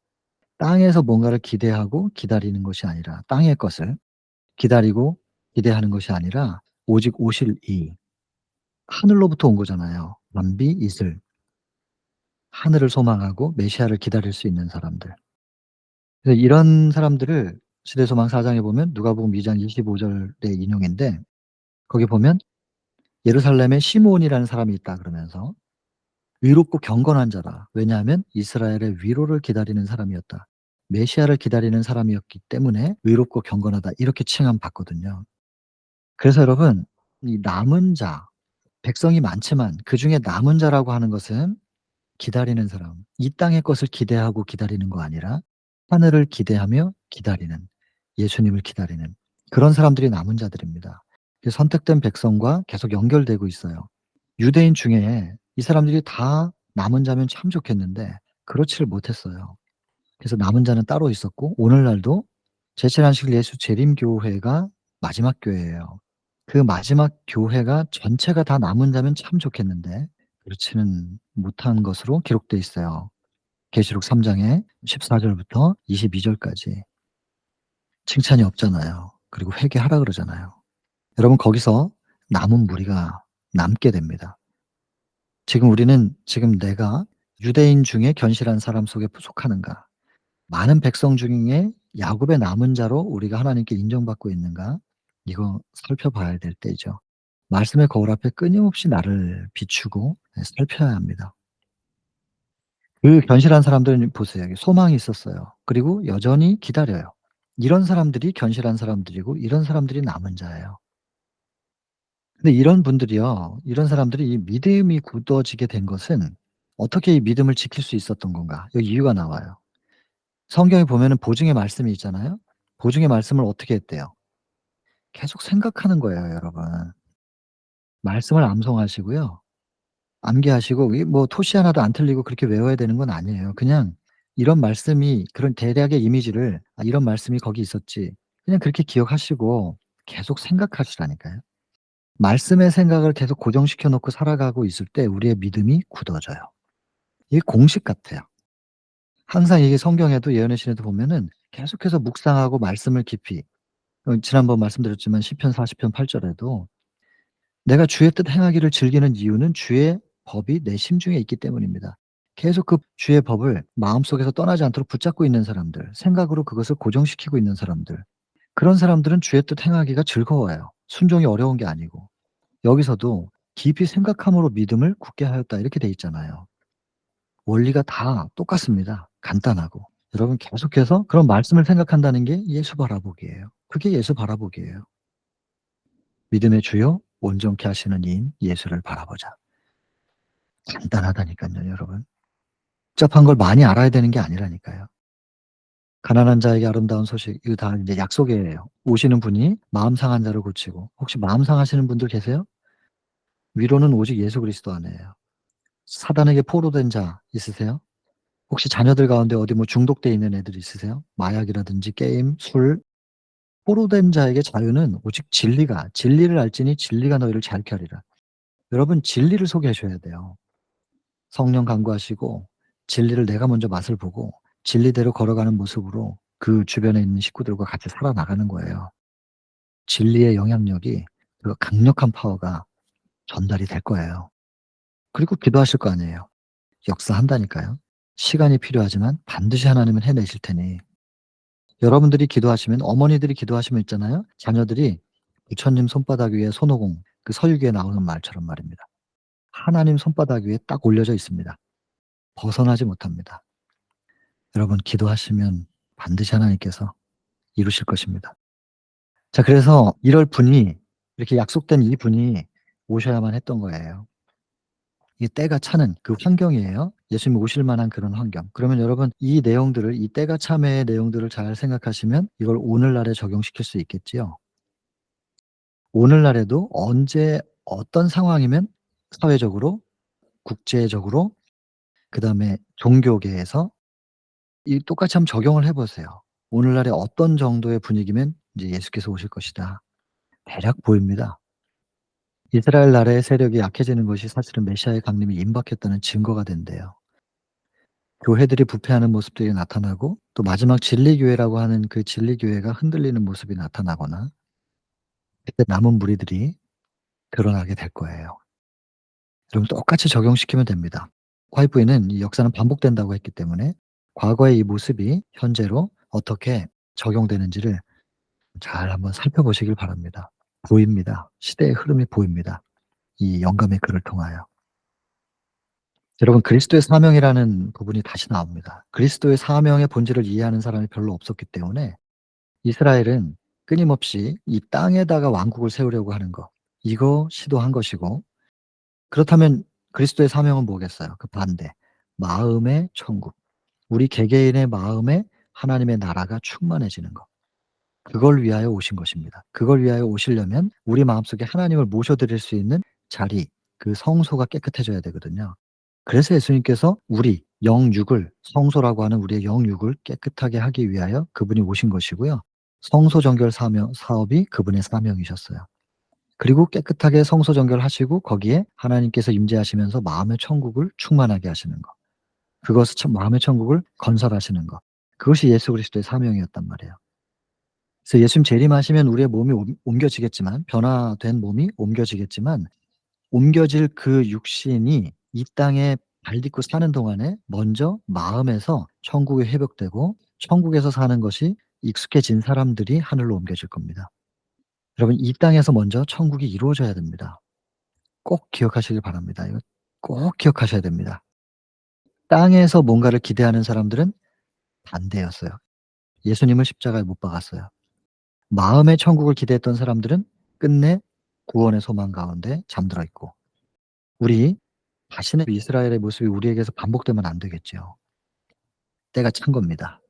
땅에서 뭔가를 기대하고 기다리는 것이 아니라 땅의 것을 기다리고 기대하는 것이 아니라 오직 오실 이 하늘로부터 온 거잖아요. 만비 이슬. 하늘을 소망하고 메시아를 기다릴 수 있는 사람들. 그래서 이런 사람들을 시대소망 4 장에 보면 누가복음 2장 25 절의 인용인데 거기 보면 예루살렘에 시므온이라는 사람이 있다 그러면서 "위롭고 경건한 자라." 왜냐하면 이스라엘의 위로를 기다리는 사람이었다. 메시아를 기다리는 사람이었기 때문에 "위롭고 경건하다." 이렇게 칭함 받거든요. 그래서 여러분 이 남은 자, 백성이 많지만 그중에 남은 자라고 하는 것은 기다리는 사람, 이 땅의 것을 기대하고 기다리는 거 아니라 하늘을 기대하며 기다리는, 예수님을 기다리는 그런 사람들이 남은 자들입니다. 그 선택된 백성과 계속 연결되고 있어요. 유대인 중에 이 사람들이 다 남은 자면 참 좋겠는데 그렇지를 못했어요. 그래서 남은 자는 따로 있었고 오늘날도 제칠안식 예수 재림교회가 마지막 교회예요. 그 마지막 교회가 전체가 다 남은 자면 참 좋겠는데 그렇지는 못한 것으로 기록돼 있어요. 계시록 3 장에 14 절부터 22 절까지 칭찬이 없잖아요. 그리고 회개하라 그러잖아요. 여러분 거기서 남은 무리가 남게 됩니다. 지금 내가 유대인 중에 견실한 사람 속에 속하는가? 많은 백성 중에 야곱의 남은 자로 우리가 하나님께 인정받고 있는가? 이거 살펴봐야 될 때죠. 말씀의 거울 앞에 끊임없이 나를 비추고 살펴야 합니다. 그 견실한 사람들은 보세요. 소망이 있었어요. 그리고 여전히 기다려요. 이런 사람들이 견실한 사람들이고 이런 사람들이 남은 자예요. 근데 이런 분들이요. 이런 사람들이 이 믿음이 굳어지게 된 것은 어떻게 이 믿음을 지킬 수 있었던 건가? 여기 이유가 나와요. 성경에 보면은 보증의 말씀이 있잖아요. 보증의 말씀을 어떻게 했대요? 계속 생각하는 거예요, 여러분. 말씀을 암송하시고요. 암기하시고 이게 뭐 토시 하나도 안 틀리고 그렇게 외워야 되는 건 아니에요. 그냥 이런 말씀이 그런 대략의 이미지를 '아 이런 말씀이 거기 있었지.' 그냥 그렇게 기억하시고 계속 생각하시라니까요. 말씀의 생각을 계속 고정시켜 놓고 살아가고 있을 때 우리의 믿음이 굳어져요. 이게 공식 같아요. 항상 이게 성경에도 예언의 시에도 보면은 계속해서 묵상하고 말씀을 깊이 지난번 말씀드렸지만 시편 40편 8 절에도 "내가 주의 뜻 행하기를 즐기는 이유는 주의 법이 내 심중에 있기 때문입니다." 계속 그 주의 법을 마음속에서 떠나지 않도록 붙잡고 있는 사람들, 생각으로 그것을 고정시키고 있는 사람들, 그런 사람들은 주의 뜻 행하기가 즐거워요. 순종이 어려운 게 아니고. 여기서도 "깊이 생각함으로 믿음을 굳게 하였다." 이렇게 돼 있잖아요. 원리가 다 똑같습니다. 간단하고. 여러분 계속해서 그런 말씀을 생각한다는 게 예수 바라보기예요. 그게 예수 바라보기예요. 믿음의 주요 온전케 하시는 이인 예수를 바라보자. 간단하다니깐요 여러분. 복잡한 걸 많이 알아야 되는 게 아니라니까요. 가난한 자에게 아름다운 소식 이거 다 인제 약속이에요. 오시는 분이 마음 상한 자를 고치고 혹시 마음 상하시는 분들 계세요? 위로는 오직 예수 그리스도 안에요. 사단에게 포로된 자 있으세요? 혹시 자녀들 가운데 어디 뭐 중독돼 있는 애들 있으세요? 마약이라든지 게임, 술. 포로된 자에게 자유는 오직 진리를 알지니 진리가 너희를 자유케 하리라. 여러분 진리를 소개하셔야 돼요. 성령 간구하시고 진리를 내가 먼저 맛을 보고 진리대로 걸어가는 모습으로 그 주변에 있는 식구들과 같이 살아나가는 거예요. 진리의 영향력이 그 강력한 파워가 전달이 될 거예요. 그리고 기도하실 거 아니에요. 역사한다니까요. 시간이 필요하지만 반드시 하나님은 해내실 테니 여러분들이 기도하시면 어머니들이 기도하시면 있잖아요. 자녀들이 부처님 손바닥 위에 손오공 그 서유기에 나오는 말처럼 말입니다. 하나님 손바닥 위에 딱 올려져 있습니다. 벗어나지 못합니다. 여러분 기도하시면 반드시 하나님께서 이루실 것입니다. 자, 그래서 이럴 분이, 이렇게 약속된 이분이 오셔야만 했던 거예요. 이게 때가 차는 그 환경이에요. 예수님이 오실 만한 그런 환경. 그러면 여러분, 이 내용들을, 이 때가 참의 내용들을 잘 생각하시면 이걸 오늘날에 적용시킬 수 있겠지요. 오늘날에도 언제 어떤 상황이면 사회적으로, 국제적으로, 그다음에 종교계에서 이 똑같이 한번 적용을 해 보세요. 오늘날에 어떤 정도의 분위기면 이제 예수께서 오실 것이다. 대략 보입니다. 이스라엘 나라의 세력이 약해지는 것이 사실은 메시아의 강림이 임박했다는 증거가 된대요. 교회들이 부패하는 모습들이 나타나고, 또 마지막 진리교회라고 하는 그 진리교회가 흔들리는 모습이 나타나거나, 그때 남은 무리들이 드러나게 될 거예요. 여러분, 똑같이 적용시키면 됩니다. 화이프에는 이 역사는 반복된다고 했기 때문에 과거의 이 모습이 현재로 어떻게 적용되는지를 잘 한번 살펴보시길 바랍니다. 보입니다. 시대의 흐름이 보입니다. 이 영감의 글을 통하여. 여러분, 그리스도의 사명이라는 부분이 다시 나옵니다. 그리스도의 사명의 본질을 이해하는 사람이 별로 없었기 때문에 이스라엘은 끊임없이 이 땅에다가 왕국을 세우려고 하는 것, 이거 시도한 것이고, 그렇다면 그리스도의 사명은 뭐겠어요? 그 반대. 마음의 천국. 우리 개개인의 마음에 하나님의 나라가 충만해지는 것. 그걸 위하여 오신 것입니다. 그걸 위하여 오시려면 우리 마음속에 하나님을 모셔드릴 수 있는 자리, 그 성소가 깨끗해져야 되거든요. 그래서 예수님께서 우리 영육을, 성소라고 하는 우리의 영육을 깨끗하게 하기 위하여 그분이 오신 것이고요. 성소 정결 사업이 그분의 사명이셨어요. 그리고 깨끗하게 성소 정결하시고 거기에 하나님께서 임재하시면서 마음의 천국을 충만하게 하시는 것. 그것을 마음의 천국을 건설하시는 것. 그것이 예수 그리스도의 사명이었단 말이에요. 그래서 예수님 재림하시면 우리의 몸이 옮겨지겠지만, 변화된 몸이 옮겨지겠지만, 옮겨질 그 육신이 이 땅에 발 딛고 사는 동안에 먼저 마음에서 천국이 회복되고, 천국에서 사는 것이 익숙해진 사람들이 하늘로 옮겨질 겁니다. 여러분, 이 땅에서 먼저 천국이 이루어져야 됩니다. 꼭 기억하시길 바랍니다. 이거 꼭 기억하셔야 됩니다. 땅에서 뭔가를 기대하는 사람들은 반대였어요. 예수님을 십자가에 못 박았어요. 마음의 천국을 기대했던 사람들은 끝내 구원의 소망 가운데 잠들어 있고, 우리 다시는 이스라엘의 모습이 우리에게서 반복되면 안 되겠죠. 때가 찬 겁니다.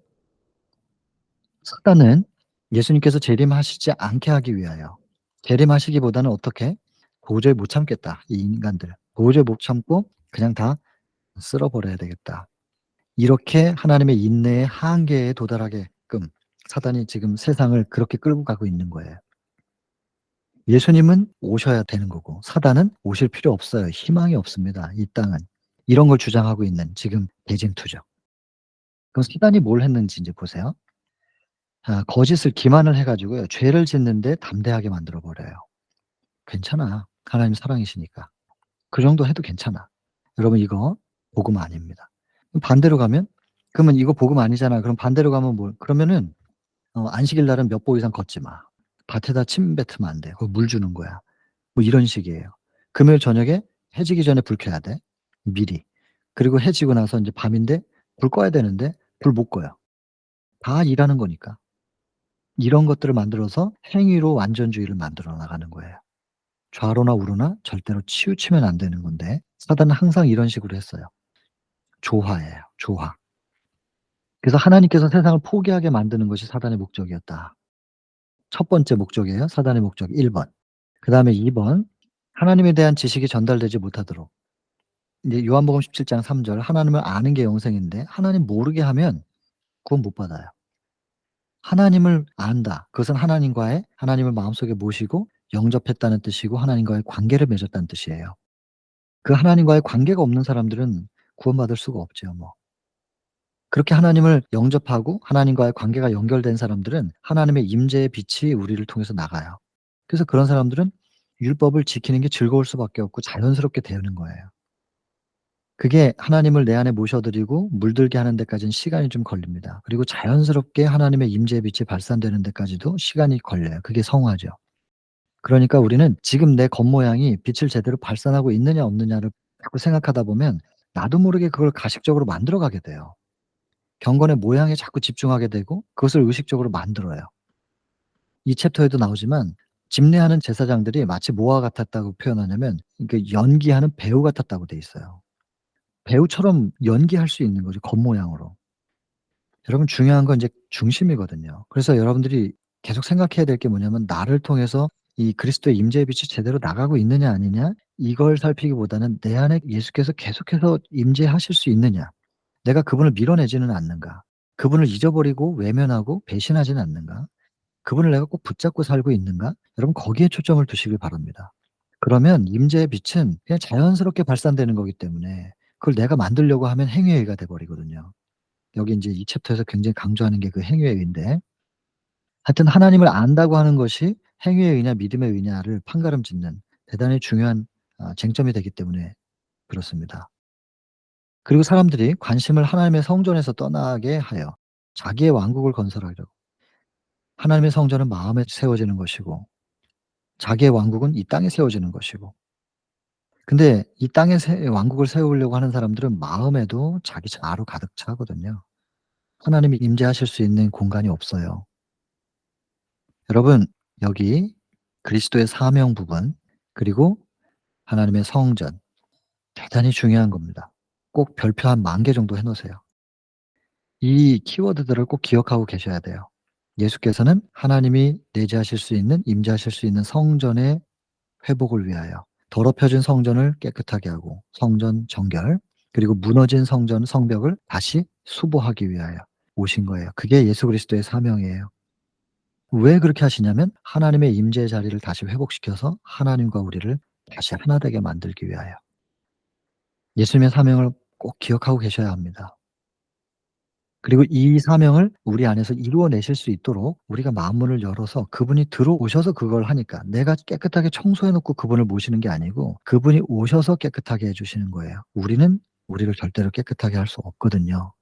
사단은 예수님께서 재림하시지 않게 하기 위하여, 재림하시기보다는 어떻게? 도저히 못 참겠다. 이 인간들. 도저히 못 참고 그냥 다 쓸어 버려야 되겠다. 이렇게 하나님의 인내의 한계에 도달하게끔 사단이 지금 세상을 그렇게 끌고 가고 있는 거예요. 예수님은 오셔야 되는 거고 사단은 오실 필요 없어요. 희망이 없습니다, 이 땅은. 이런 걸 주장하고 있는 지금 대진투죠. 그럼 사단이 뭘 했는지 이제 보세요. 거짓을 기만을 해 가지고요. 죄를 짓는데 담대하게 만들어 버려요. 괜찮아. 하나님 사랑이시니까. 그 정도 해도 괜찮아. 여러분, 이거 복음 아닙니다. 반대로 가면, 그러면 이거 복음 아니잖아. 그럼 반대로 가면 그러면은 안식일 날은 몇 보 이상 걷지 마. 밭에다 침 뱉으면 안 돼. 거기 물 주는 거야. 뭐 이런 식이에요. 금요일 저녁에 해 지기 전에 불 켜야 돼, 미리. 그리고 해 지고 나서 인제 밤인데 불 꺼야 되는데 불 못 꺼요. 다 일하는 거니까. 이런 것들을 만들어서 행위로 완전주의를 만들어 나가는 거예요. 좌로나 우로나 절대로 치우치면 안 되는 건데 사단은 항상 이런 식으로 했어요. 조화예요, 조화. 그래서 하나님께서 세상을 포기하게 만드는 것이 사단의 목적이었다. 첫 번째 목적이에요. 사단의 목적 1 번. 그다음에 2 번, 하나님에 대한 지식이 전달되지 못하도록. 이제 요한복음 17장 3 절, 하나님을 아는 게 영생인데 하나님 모르게 하면 구원 못 받아요. 하나님을 안다. 그것은 하나님을 마음속에 모시고 영접했다는 뜻이고 하나님과의 관계를 맺었다는 뜻이에요. 그 하나님과의 관계가 없는 사람들은 구원받을 수가 없죠, 뭐. 그렇게 하나님을 영접하고 하나님과의 관계가 연결된 사람들은 하나님의 임재의 빛이 우리를 통해서 나가요. 그래서 그런 사람들은 율법을 지키는 게 즐거울 수밖에 없고 자연스럽게 되는 거예요. 그게 하나님을 내 안에 모셔드리고 물들게 하는 데까지는 시간이 좀 걸립니다. 그리고 자연스럽게 하나님의 임재의 빛이 발산되는 데까지도 시간이 걸려요. 그게 성화죠. 그러니까 우리는 지금 내 겉모양이 빛을 제대로 발산하고 있느냐 없느냐를 자꾸 생각하다 보면 나도 모르게 그걸 가식적으로 만들어 가게 돼요. 경건의 모양에 자꾸 집중하게 되고 그것을 의식적으로 만들어요. 이 챕터에도 나오지만 집례하는 제사장들이 마치 뭐와 같았다고 표현하냐면 그 연기하는 배우 같았다고 돼 있어요. 배우처럼 연기할 수 있는 거죠, 겉모양으로. 여러분 중요한 건 인제 중심이거든요. 그래서 여러분들이 계속 생각해야 될 게 뭐냐면 '나를 통해서 이 그리스도의 임재의 빛이 제대로 나가고 있느냐 아니냐.' 이걸 살피기보다는 '내 안에 예수께서 계속해서 임재하실 수 있느냐. 내가 그분을 밀어내지는 않는가. 그분을 잊어버리고 외면하고 배신하지는 않는가. 그분을 내가 꼭 붙잡고 살고 있는가.' 여러분 거기에 초점을 두시길 바랍니다. 그러면 임재의 빛은 그냥 자연스럽게 발산되는 거기 때문에 그걸 내가 만들려고 하면 행위의 의가 돼 버리거든요. 여기 인제 이 챕터에서 굉장히 강조하는 게 그 행위의 의인데, 하여튼 하나님을 안다고 하는 것이 행위의 의냐 믿음의 의냐를 판가름짓는 대단히 중요한 쟁점이 되기 때문에 그렇습니다. 그리고 사람들이 관심을 하나님의 성전에서 떠나게 하여 자기의 왕국을 건설하려고, 하나님의 성전은 마음에 세워지는 것이고 자기의 왕국은 이 땅에 세워지는 것이고, 근데 이 땅에 왕국을 세우려고 하는 사람들은 마음에도 자기 자아로 가득 차거든요. 하나님이 임재하실 수 있는 공간이 없어요. 여러분 여기 그리스도의 사명 부분 그리고 하나님의 성전 대단히 중요한 겁니다. 꼭 별표 한 10,000개 정도 해 놓으세요. 이 키워드들을 꼭 기억하고 계셔야 돼요. 예수께서는 하나님이 내재하실 수 있는 임재하실 수 있는 성전의 회복을 위하여 더럽혀진 성전을 깨끗하게 하고 성전 정결, 그리고 무너진 성전 성벽을 다시 수보하기 위하여 오신 거예요. 그게 예수 그리스도의 사명이에요. 왜 그렇게 하시냐면 하나님의 임재의 자리를 다시 회복시켜서 하나님과 우리를 다시 하나 되게 만들기 위하여. 예수님의 사명을 꼭 기억하고 계셔야 합니다. 그리고 이 사명을 우리 안에서 이루어내실 수 있도록 우리가 마음문을 열어서 그분이 들어오셔서 그걸 하니까, 내가 깨끗하게 청소해 놓고 그분을 모시는 게 아니고 그분이 오셔서 깨끗하게 해 주시는 거예요. 우리는 우리를 절대로 깨끗하게 할 수 없거든요.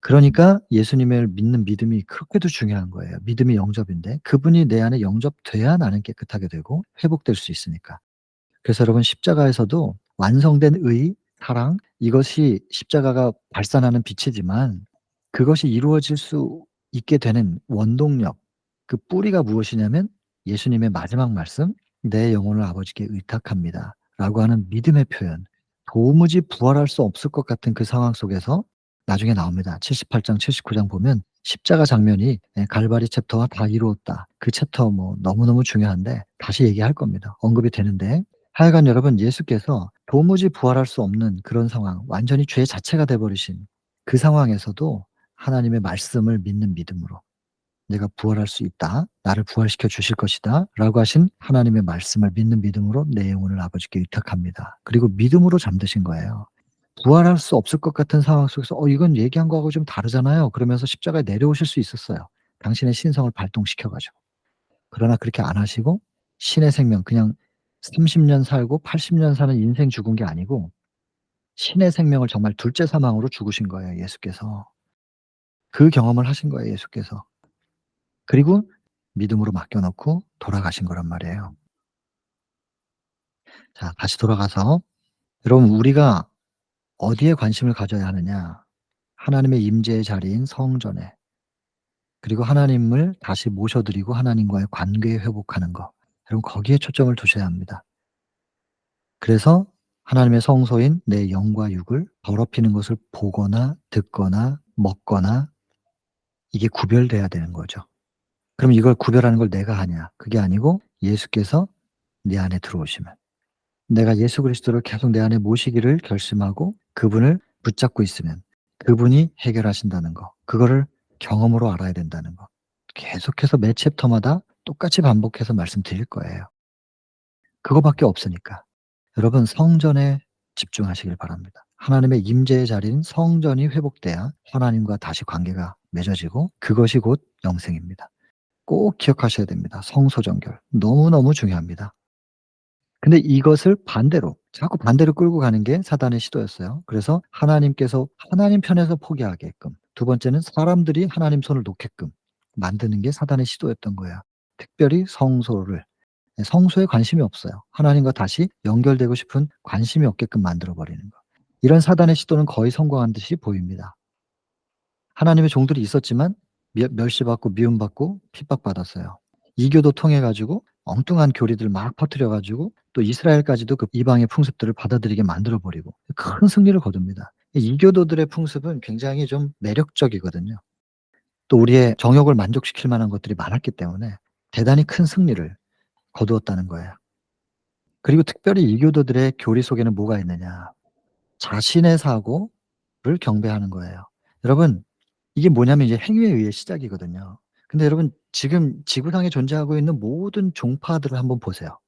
그러니까 예수님을 믿는 믿음이 그렇게도 중요한 거예요. 믿음이 영접인데 그분이 내 안에 영접돼야 나는 깨끗하게 되고 회복될 수 있으니까. 그래서 여러분 십자가에서도 완성된 의, 사랑, 이것이 십자가가 발산하는 빛이지만 그것이 이루어질 수 있게 되는 원동력, 그 뿌리가 무엇이냐면 예수님의 마지막 말씀 "내 영혼을 아버지께 의탁합니다." 라고 하는 믿음의 표현. 도무지 부활할 수 없을 것 같은 그 상황 속에서 나중에 나옵니다. 78장 79장 보면 십자가 장면이, 갈바리 챕터와 다 이루었다. 그 챕터 뭐 너무너무 중요한데 다시 얘기할 겁니다. 언급이 되는데, 하여간 여러분 예수께서 도무지 부활할 수 없는 그런 상황, 완전히 죄 자체가 돼 버리신 그 상황에서도 하나님의 말씀을 믿는 믿음으로 '내가 부활할 수 있다. 나를 부활시켜 주실 것이다.'라고 하신 하나님의 말씀을 믿는 믿음으로 내 영혼을 아버지께 의탁합니다. 그리고 믿음으로 잠드신 거예요. 부활할 수 없을 것 같은 상황 속에서 이건 얘기한 거하고 좀 다르잖아요." 그러면서 십자가에 내려오실 수 있었어요, 당신의 신성을 발동시켜 가지고. 그러나 그렇게 안 하시고 신의 생명, 그냥 30년 살고 80년 사는 인생 죽은 게 아니고 신의 생명을 정말 둘째 사망으로 죽으신 거예요, 예수께서. 그 경험을 하신 거예요, 예수께서. 그리고 믿음으로 맡겨 놓고 돌아가신 거란 말이에요. 자, 다시 돌아가서 여러분 우리가 어디에 관심을 가져야 하느냐. 하나님의 임재의 자리인 성전에, 그리고 하나님을 다시 모셔 드리고 하나님과의 관계 회복하는 거. 여러분 거기에 초점을 두셔야 합니다. 그래서 하나님의 성소인 내 영과 육을 더럽히는 것을 보거나 듣거나 먹거나 이게 구별돼야 되는 거죠. 그럼 이걸 구별하는 걸 내가 하냐? 그게 아니고 예수께서 내 안에 들어오시면, 내가 예수 그리스도를 계속 내 안에 모시기를 결심하고 그분을 붙잡고 있으면 그분이 해결하신다는 거, 그거를 경험으로 알아야 된다는 거. 계속해서 매 챕터마다 똑같이 반복해서 말씀드릴 거예요. 그거밖에 없으니까. 여러분 성전에 집중하시길 바랍니다. 하나님의 임재의 자리인 성전이 회복돼야 하나님과 다시 관계가 맺어지고 그것이 곧 영생입니다. 꼭 기억하셔야 됩니다. 성소정결. 너무너무 중요합니다. 근데 이것을 반대로, 자꾸 반대로 끌고 가는 게 사단의 시도였어요. 그래서 하나님께서 하나님 편에서 포기하게끔, 두 번째는 사람들이 하나님 손을 놓게끔 만드는 게 사단의 시도였던 거예요. 특별히 성소를, 성소에 관심이 없어요. 하나님과 다시 연결되고 싶은 관심이 없게끔 만들어 버리는 거. 이런 사단의 시도는 거의 성공한 듯이 보입니다. 하나님의 종들이 있었지만 멸시받고 미움받고 핍박받았어요. 이교도 통해 가지고 엉뚱한 교리들 막 퍼뜨려 가지고 또 이스라엘까지도 그 이방의 풍습들을 받아들이게 만들어 버리고 큰 승리를 거둡니다. 이교도들의 풍습은 굉장히 좀 매력적이거든요. 또 우리의 정욕을 만족시킬 만한 것들이 많았기 때문에 대단히 큰 승리를 거두었다는 거예요. 그리고 특별히 이교도들의 교리 속에는 뭐가 있느냐. 자신의 사고를 경배하는 거예요. 여러분, 이게 뭐냐면 이제 행위에 의해 시작이거든요. 근데 여러분, 지금 지구상에 존재하고 있는 모든 종파들을 한번 보세요.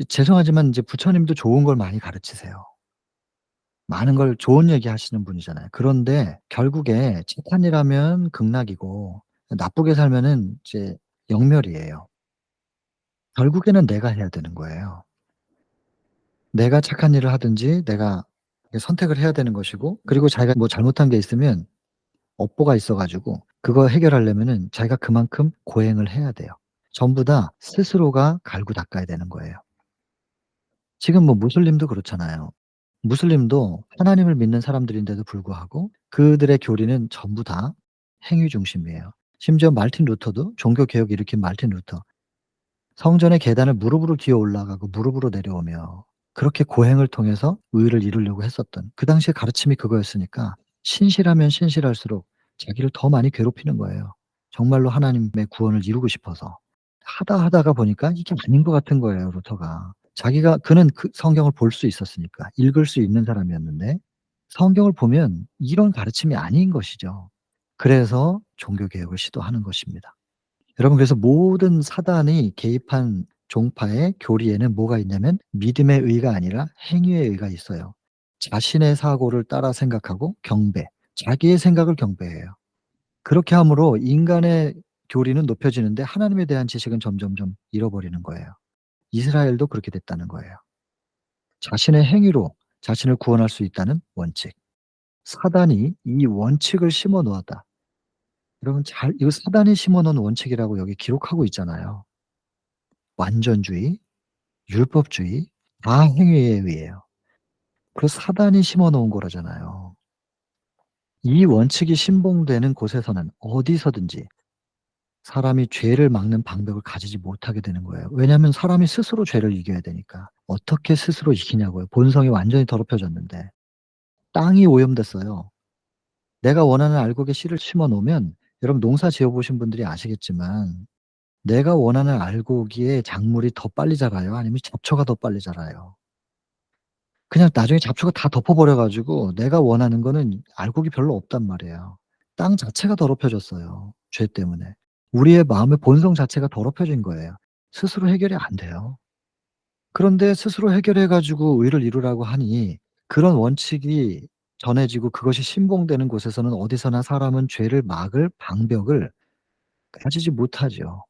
죄송하지만 이제 부처님도 좋은 걸 많이 가르치세요. 많은 걸 좋은 얘기하시는 분이잖아요. 그런데 결국에 착한 일 하면 극락이고 나쁘게 살면은 이제 영멸이에요. 결국에는 내가 해야 되는 거예요. 내가 착한 일을 하든지 내가 선택을 해야 되는 것이고, 그리고 자기가 뭐 잘못한 게 있으면 업보가 있어 가지고 그거 해결하려면은 자기가 그만큼 고행을 해야 돼요. 전부 다 스스로가 갈고 닦아야 되는 거예요. 지금 뭐 무슬림도 그렇잖아요. 무슬림도 하나님을 믿는 사람들인데도 불구하고 그들의 교리는 전부 다 행위 중심이에요. 심지어 말틴 루터도, 종교 개혁을 일으킨 말틴 루터, 성전의 계단을 무릎으로 기어 올라가고 무릎으로 내려오며 그렇게 고행을 통해서 의를 이루려고 했었던, 그 당시의 가르침이 그거였으니까 신실하면 신실할수록 자기를 더 많이 괴롭히는 거예요. 정말로 하나님의 구원을 이루고 싶어서. 하다가 보니까 이게 아닌 것 같은 거예요, 루터가. 그는 그 성경을 볼 수 있었으니까. 읽을 수 있는 사람이었는데 성경을 보면 이런 가르침이 아닌 것이죠. 그래서 종교 개혁을 시도하는 것입니다. 여러분, 그래서 모든 사단이 개입한 종파의 교리에는 뭐가 있냐면 믿음의 의가 아니라 행위의 의가 있어요. 자신의 사고를 따라 생각하고 경배, 자기의 생각을 경배해요. 그렇게 함으로 인간의 교리는 높여지는데 하나님에 대한 지식은 점점점 잃어버리는 거예요. 이스라엘도 그렇게 됐다는 거예요. 자신의 행위로 자신을 구원할 수 있다는 원칙. 사단이 이 원칙을 심어 놓았다. 여러분, 이거 사단이 심어 놓은 원칙이라고 여기 기록하고 있잖아요. 완전주의, 율법주의, 다 행위에 의해요. 그 사단이 심어 놓은 거라잖아요. 이 원칙이 신봉되는 곳에서는 어디서든지 사람이 죄를 막는 방법을 가지지 못하게 되는 거예요. 왜냐하면 사람이 스스로 죄를 이겨야 되니까. 어떻게 스스로 이기냐고요. 본성이 완전히 더럽혀졌는데. 땅이 오염됐어요. 내가 원하는 알곡에 씨를 심어 놓으면, 여러분 농사 지어 보신 분들이 아시겠지만 내가 원하는 알곡기에 작물이 더 빨리 자라요? 아니면 잡초가 더 빨리 자라요? 그냥 나중에 잡초가 다 덮어 버려 가지고 내가 원하는 거는 알곡이 별로 없단 말이에요. 땅 자체가 더럽혀졌어요, 죄 때문에. 우리의 마음의 본성 자체가 더럽혀진 거예요. 스스로 해결이 안 돼요. 그런데 스스로 해결해 가지고 의를 이루라고 하니 그런 원칙이 전해지고 그것이 신봉되는 곳에서는 어디서나 사람은 죄를 막을 방벽을 가지지 못하죠.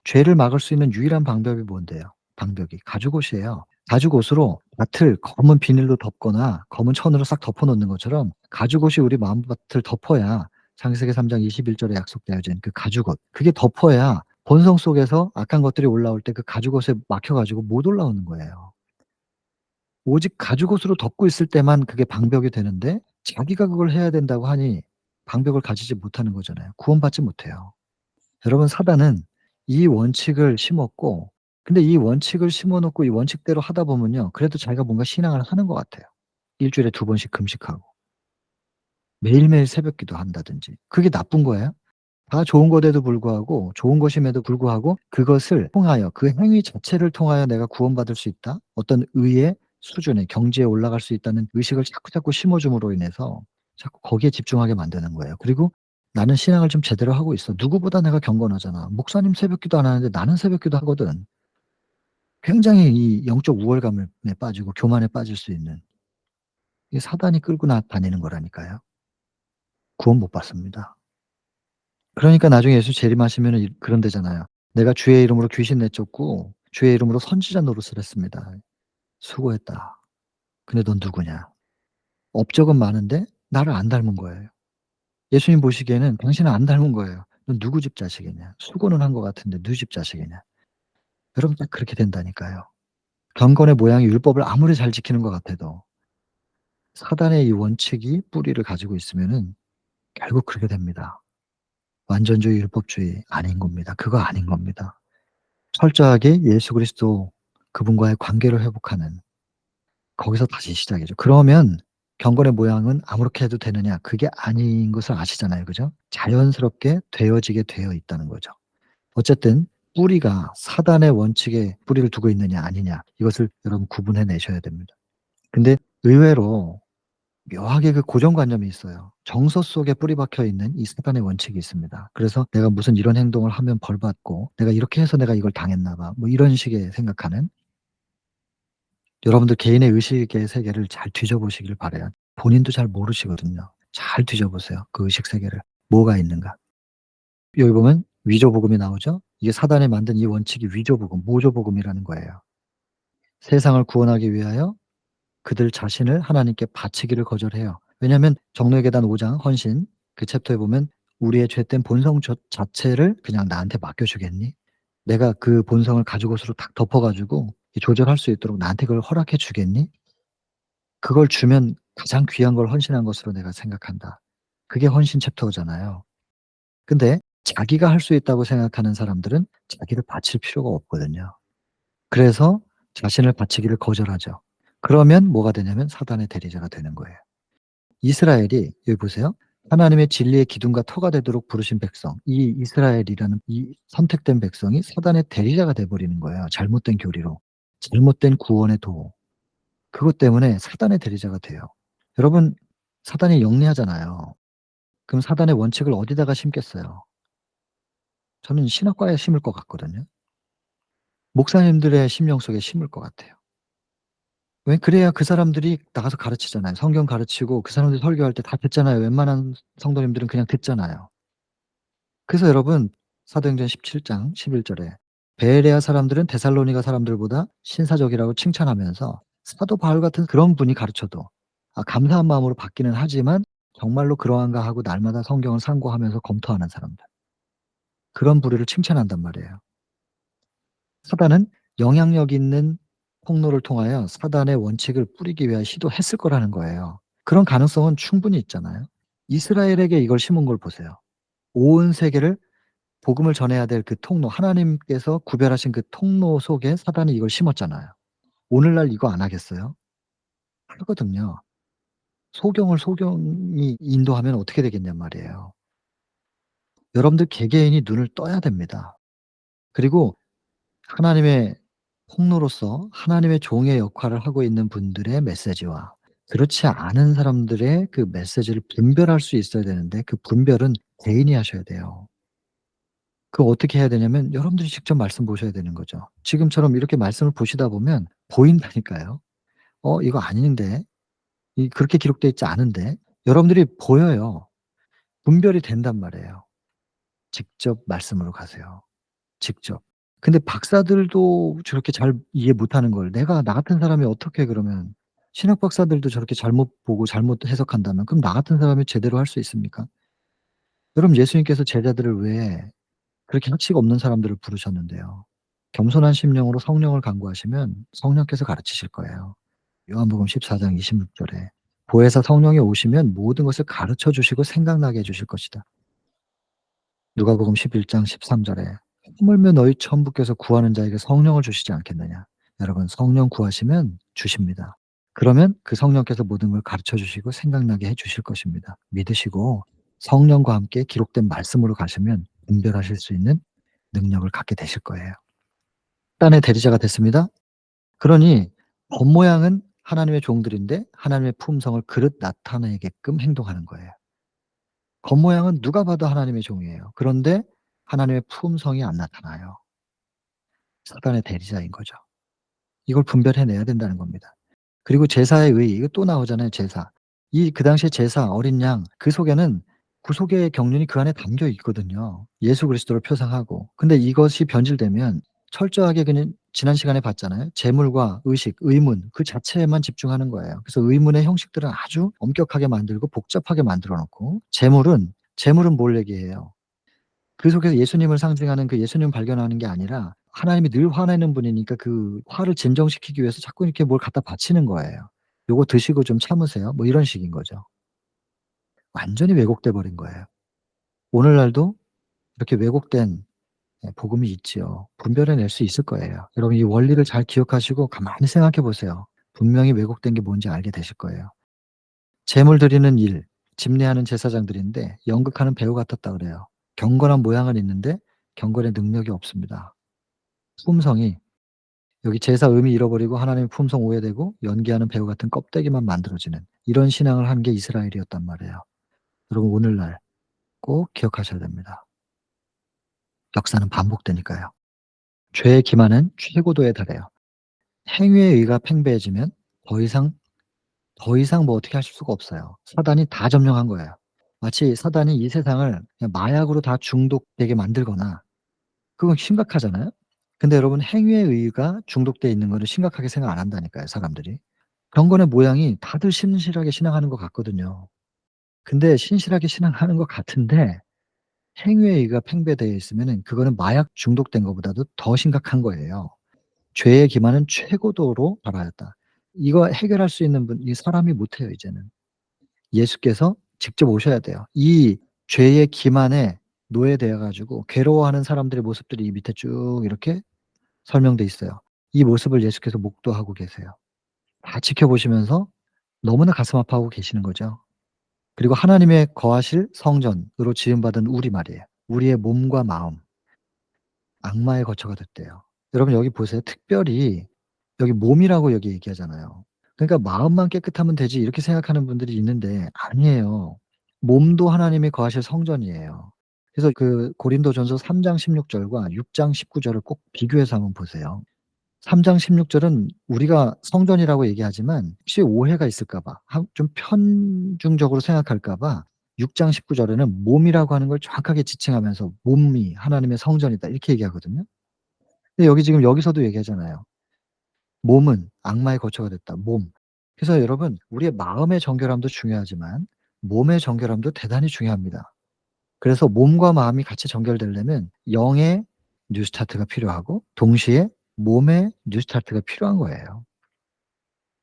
죄를 막을 수 있는 유일한 방법이 뭔데요? 방벽이 가죽옷이에요. 가죽옷으로 밭을 검은 비닐로 덮거나 검은 천으로 싹 덮어 놓는 것처럼 가죽옷이 우리 마음밭을 덮어야, 창세기 3장 21 절에 약속되어진 그 가죽옷, 그게 덮어야 본성 속에서 악한 것들이 올라올 때 그 가죽옷에 막혀 가지고 못 올라오는 거예요. 오직 가죽옷으로 덮고 있을 때만 그게 방벽이 되는데 자기가 그걸 해야 된다고 하니 방벽을 가지지 못하는 거잖아요. 구원받지 못해요. 여러분, 사단은 이 원칙을 심었고, 근데 이 원칙을 심어 놓고 이 원칙대로 하다 보면요, 그래도 자기가 뭔가 신앙을 하는 것 같아요. 일 주일에 2번씩 금식하고 매일매일 새벽기도 한다든지. 그게 나쁜 거예요? 다 좋은 것에도 불구하고, 좋은 것임에도 불구하고 그것을 통하여, 그 행위 자체를 통하여 내가 구원받을 수 있다, 어떤 의의 수준에, 경지에 올라갈 수 있다는 의식을 자꾸자꾸 심어 줌으로 인해서 자꾸 거기에 집중하게 만드는 거예요. 그리고 '나는 신앙을 좀 제대로 하고 있어. 누구보다 내가 경건하잖아. 목사님 새벽기도 안 하는데 나는 새벽기도 하거든.' 굉장히 이 영적 우월감에 빠지고 교만에 빠질 수 있는, 이게 사단이 끌고 다니는 거라니까요. 구원 못 받습니다. 그러니까 나중에 예수 재림하시면은 그런대잖아요. "내가 주의 이름으로 귀신 내쫓고 주의 이름으로 선지자 노릇을 했습니다. 수고했다. 근데 넌 누구냐? 업적은 많은데 나를 안 닮은 거예요." 예수님 보시기에는 당신은 안 닮은 거예요. "넌 누구 집 자식이냐? 수고는 한 것 같은데 누구 집 자식이냐?" 여러분, 딱 그렇게 된다니까요. 경건의 모양이 율법을 아무리 잘 지키는 것 같아도, 사단의 이 원칙이 뿌리를 가지고 있으면은, 결국 그렇게 됩니다. 완전주의, 율법주의 아닌 겁니다. 그거 아닌 겁니다. 철저하게 예수 그리스도 그분과의 관계를 회복하는, 거기서 다시 시작이죠. 그러면 경건의 모양은 아무렇게 해도 되느냐? 그게 아닌 것을 아시잖아요. 그죠? 자연스럽게 되어지게 되어 있다는 거죠. 어쨌든 뿌리가 사단의 원칙에 뿌리를 두고 있느냐 아니냐, 이것을 여러분 구분해 내셔야 됩니다. 근데 의외로 묘하게 그 고정관념이 있어요. 정서 속에 뿌리 박혀 있는 이 사단의 원칙이 있습니다. 그래서 '내가 무슨 이런 행동을 하면 벌 받고 내가 이렇게 해서 내가 이걸 당했나 봐.' 뭐 이런 식의 생각하는, 여러분들 개인의 의식의 세계를 잘 뒤져 보시길 바라요. 본인도 잘 모르시거든요. 잘 뒤져 보세요, 그 의식 세계를. 뭐가 있는가. 여기 보면 위조복음이 나오죠. 이게 사단이 만든 이 원칙이 위조복음, 모조복음이라는 거예요. 세상을 구원하기 위하여 그들 자신을 하나님께 바치기를 거절해요. 왜냐하면 정로의 계단 5장 헌신 그 챕터에 보면 "우리의 죄된 본성 자체를 그냥 나한테 맡겨 주겠니? 내가 그 본성을 가죽옷으로 딱 덮어 가지고 이 조절할 수 있도록 나한테 그걸 허락해 주겠니? 그걸 주면 가장 귀한 걸 헌신한 것으로 내가 생각한다." 그게 헌신 챕터잖아요. 근데 자기가 할 수 있다고 생각하는 사람들은 자기를 바칠 필요가 없거든요. 그래서 자신을 바치기를 거절하죠. 그러면 뭐가 되냐면 사단의 대리자가 되는 거예요. 이스라엘이 여기 보세요. 하나님의 진리의 기둥과 터가 되도록 부르신 백성, 이 이스라엘이라는 이 선택된 백성이 사단의 대리자가 돼 버리는 거예요, 잘못된 교리로. 잘못된 구원의 도구. 그것 때문에 사단의 대리자가 돼요. 여러분, 사단이 영리하잖아요. 그럼 사단의 원칙을 어디다가 심겠어요? 저는 신학과에 심을 것 같거든요. 목사님들의 심령 속에 심을 것 같아요. 왜, 그래야 그 사람들이 나가서 가르치잖아요. 성경 가르치고 그 사람들이 설교할 때 다 듣잖아요. 웬만한 성도님들은 그냥 듣잖아요. 그래서 여러분, 사도행전 17장 11 절에 베레아 사람들은 데살로니가 사람들보다 신사적이라고 칭찬하면서 사도 바울 같은 그런 분이 가르쳐도 감사한 마음으로 받기는 하지만 정말로 그러한가 하고 날마다 성경을 상고하면서 검토하는 사람들, 그런 부류를 칭찬한단 말이에요. 사단은 영향력 있는 폭로를 통하여 사단의 원칙을 뿌리기 위하여 시도했을 거라는 거예요. 그런 가능성은 충분히 있잖아요. 이스라엘에게 이걸 심은 걸 보세요. 온 세계를 복음을 전해야 될 그 통로, 하나님께서 구별하신 그 통로 속에 사단이 이걸 심었잖아요. 오늘날 이거 안 하겠어요? 하거든요. 소경이 인도하면 어떻게 되겠냔 말이에요. 여러분들 개개인이 눈을 떠야 됩니다. 그리고 하나님의 통로로서 하나님의 종의 역할을 하고 있는 분들의 메시지와 그렇지 않은 사람들의 그 메시지를 분별할 수 있어야 되는데, 그 분별은 개인이 하셔야 돼요. 그거 어떻게 해야 되냐면 여러분들이 직접 말씀 보셔야 되는 거죠. 지금처럼 이렇게 말씀을 보시다 보면 보인다니까요. 이거 아닌데. 이 그렇게 기록되어 있지 않은데. 여러분들이 보여요. 분별이 된단 말이에요. 직접 말씀으로 가세요. 직접. 근데 박사들도 저렇게 잘 이해 못하는 걸 내가, 나 같은 사람이 어떻게, 그러면 신학 박사들도 저렇게 잘못 보고 잘못 해석한다면 그럼 나 같은 사람이 제대로 할 수 있습니까? 여러분, 예수님께서 제자들을 왜 그렇게 학식 없는 사람들을 부르셨는데요. 겸손한 심령으로 성령을 간구하시면 성령께서 가르치실 거예요. 요한복음 14장 26 절에 보혜사 성령이 오시면 모든 것을 가르쳐 주시고 생각나게 해 주실 것이다. 누가복음 11장 13 절에 하물며 너희 천부께서 구하는 자에게 성령을 주시지 않겠느냐. 여러분, 성령 구하시면 주십니다. 그러면 그 성령께서 모든 걸 가르쳐 주시고 생각나게 해 주실 것입니다. 믿으시고 성령과 함께 기록된 말씀으로 가시면 분별하실 수 있는 능력을 갖게 되실 거예요. 사단의 대리자가 됐습니다. 그러니 겉모양은 하나님의 종들인데 하나님의 품성을 그릇 나타내게끔 행동하는 거예요. 겉모양은 누가 봐도 하나님의 종이에요. 그런데 하나님의 품성이 안 나타나요. 사단의 대리자인 거죠. 이걸 분별해 내야 된다는 겁니다. 그리고 제사의 의, 이거 또 나오잖아요, 제사. 그 당시에 제사, 어린 양, 그 속에는 구속의 경륜이 그 안에 담겨 있거든요, 예수 그리스도를 표상하고. 근데 이것이 변질되면 철저하게 그냥 지난 시간에 봤잖아요. 제물과 의식, 의문 그 자체에만 집중하는 거예요. 그래서 의문의 형식들은 아주 엄격하게 만들고 복잡하게 만들어 놓고, 제물은 뭘 얘기해요? 그 속에서 예수님을 상징하는 그 예수님을 발견하는 게 아니라 하나님이 늘 화내는 분이니까 그 화를 진정시키기 위해서 자꾸 이렇게 뭘 갖다 바치는 거예요. "요거 드시고 좀 참으세요." 뭐 이런 식인 거죠. 완전히 왜곡돼 버린 거예요. 오늘날도 이렇게 왜곡된 복음이 있지요. 분별해 낼 수 있을 거예요. 여러분 이 원리를 잘 기억하시고 가만히 생각해 보세요. 분명히 왜곡된 게 뭔지 알게 되실 거예요. 제물 드리는 일, 집례하는 제사장들인데 연극하는 배우 같았다 그래요. 경건한 모양은 있는데 경건의 능력이 없습니다. 품성이 여기 제사 의미 잃어버리고 하나님의 품성 오해되고 연기하는 배우 같은 껍데기만 만들어지는 이런 신앙을 한 게 이스라엘이었단 말이에요. 여러분 오늘날 꼭 기억하셔야 됩니다. 역사는 반복되니까요. 죄의 기만은 최고도에 달해요. 행위의 의가 팽배해지면 더 이상 뭐 어떻게 하실 수가 없어요. 사단이 다 점령한 거예요. 마치 사단이 이 세상을 그냥 마약으로 다 중독되게 만들거나 그건 심각하잖아요. 근데 여러분 행위의 의가 중독돼 있는 거는 심각하게 생각 안 한다니까요, 사람들이. 경건의 모양이 다들 신실하게 신앙하는 것 같거든요. 근데 신실하게 신앙하는 것 같은데 행위의 의가 팽배되어 있으면은 그거는 마약 중독된 것보다도 더 심각한 거예요. 죄의 기만은 최고도로 달하였다. 이거 해결할 수 있는 분 이 사람이 못 해요 이제는. 예수께서 직접 오셔야 돼요. 이 죄의 기만에 노예되어 가지고 괴로워하는 사람들의 모습들이 이 밑에 쭉 이렇게 설명돼 있어요. 이 모습을 예수께서 목도하고 계세요. 다 지켜보시면서 너무나 가슴 아파하고 계시는 거죠. 그리고 하나님의 거하실 성전으로 지음 받은 우리 말이에요. 우리의 몸과 마음 악마의 거처가 됐대요. 여러분 여기 보세요. 특별히 여기 몸이라고 여기 얘기하잖아요. 그러니까 '마음만 깨끗하면 되지.' 이렇게 생각하는 분들이 있는데 아니에요. 몸도 하나님이 거하실 성전이에요. 그래서 그 고린도전서 3장 16 절과 6장 19 절을 꼭 비교해서 한번 보세요. 3장 16 절은 우리가 성전이라고 얘기하지만 혹시 오해가 있을까 봐 좀 편중적으로 생각할까 봐 6장 19 절에는 몸이라고 하는 걸 정확하게 지칭하면서 "몸이 하나님의 성전이다." 이렇게 얘기하거든요. 근데 여기 지금 여기서도 얘기하잖아요. 몸은 악마의 거처가 됐다. 몸. 그래서 여러분 우리의 마음의 정결함도 중요하지만 몸의 정결함도 대단히 중요합니다. 그래서 몸과 마음이 같이 정결되려면 영의 뉴스타트가 필요하고 동시에 몸의 뉴스타트가 필요한 거예요.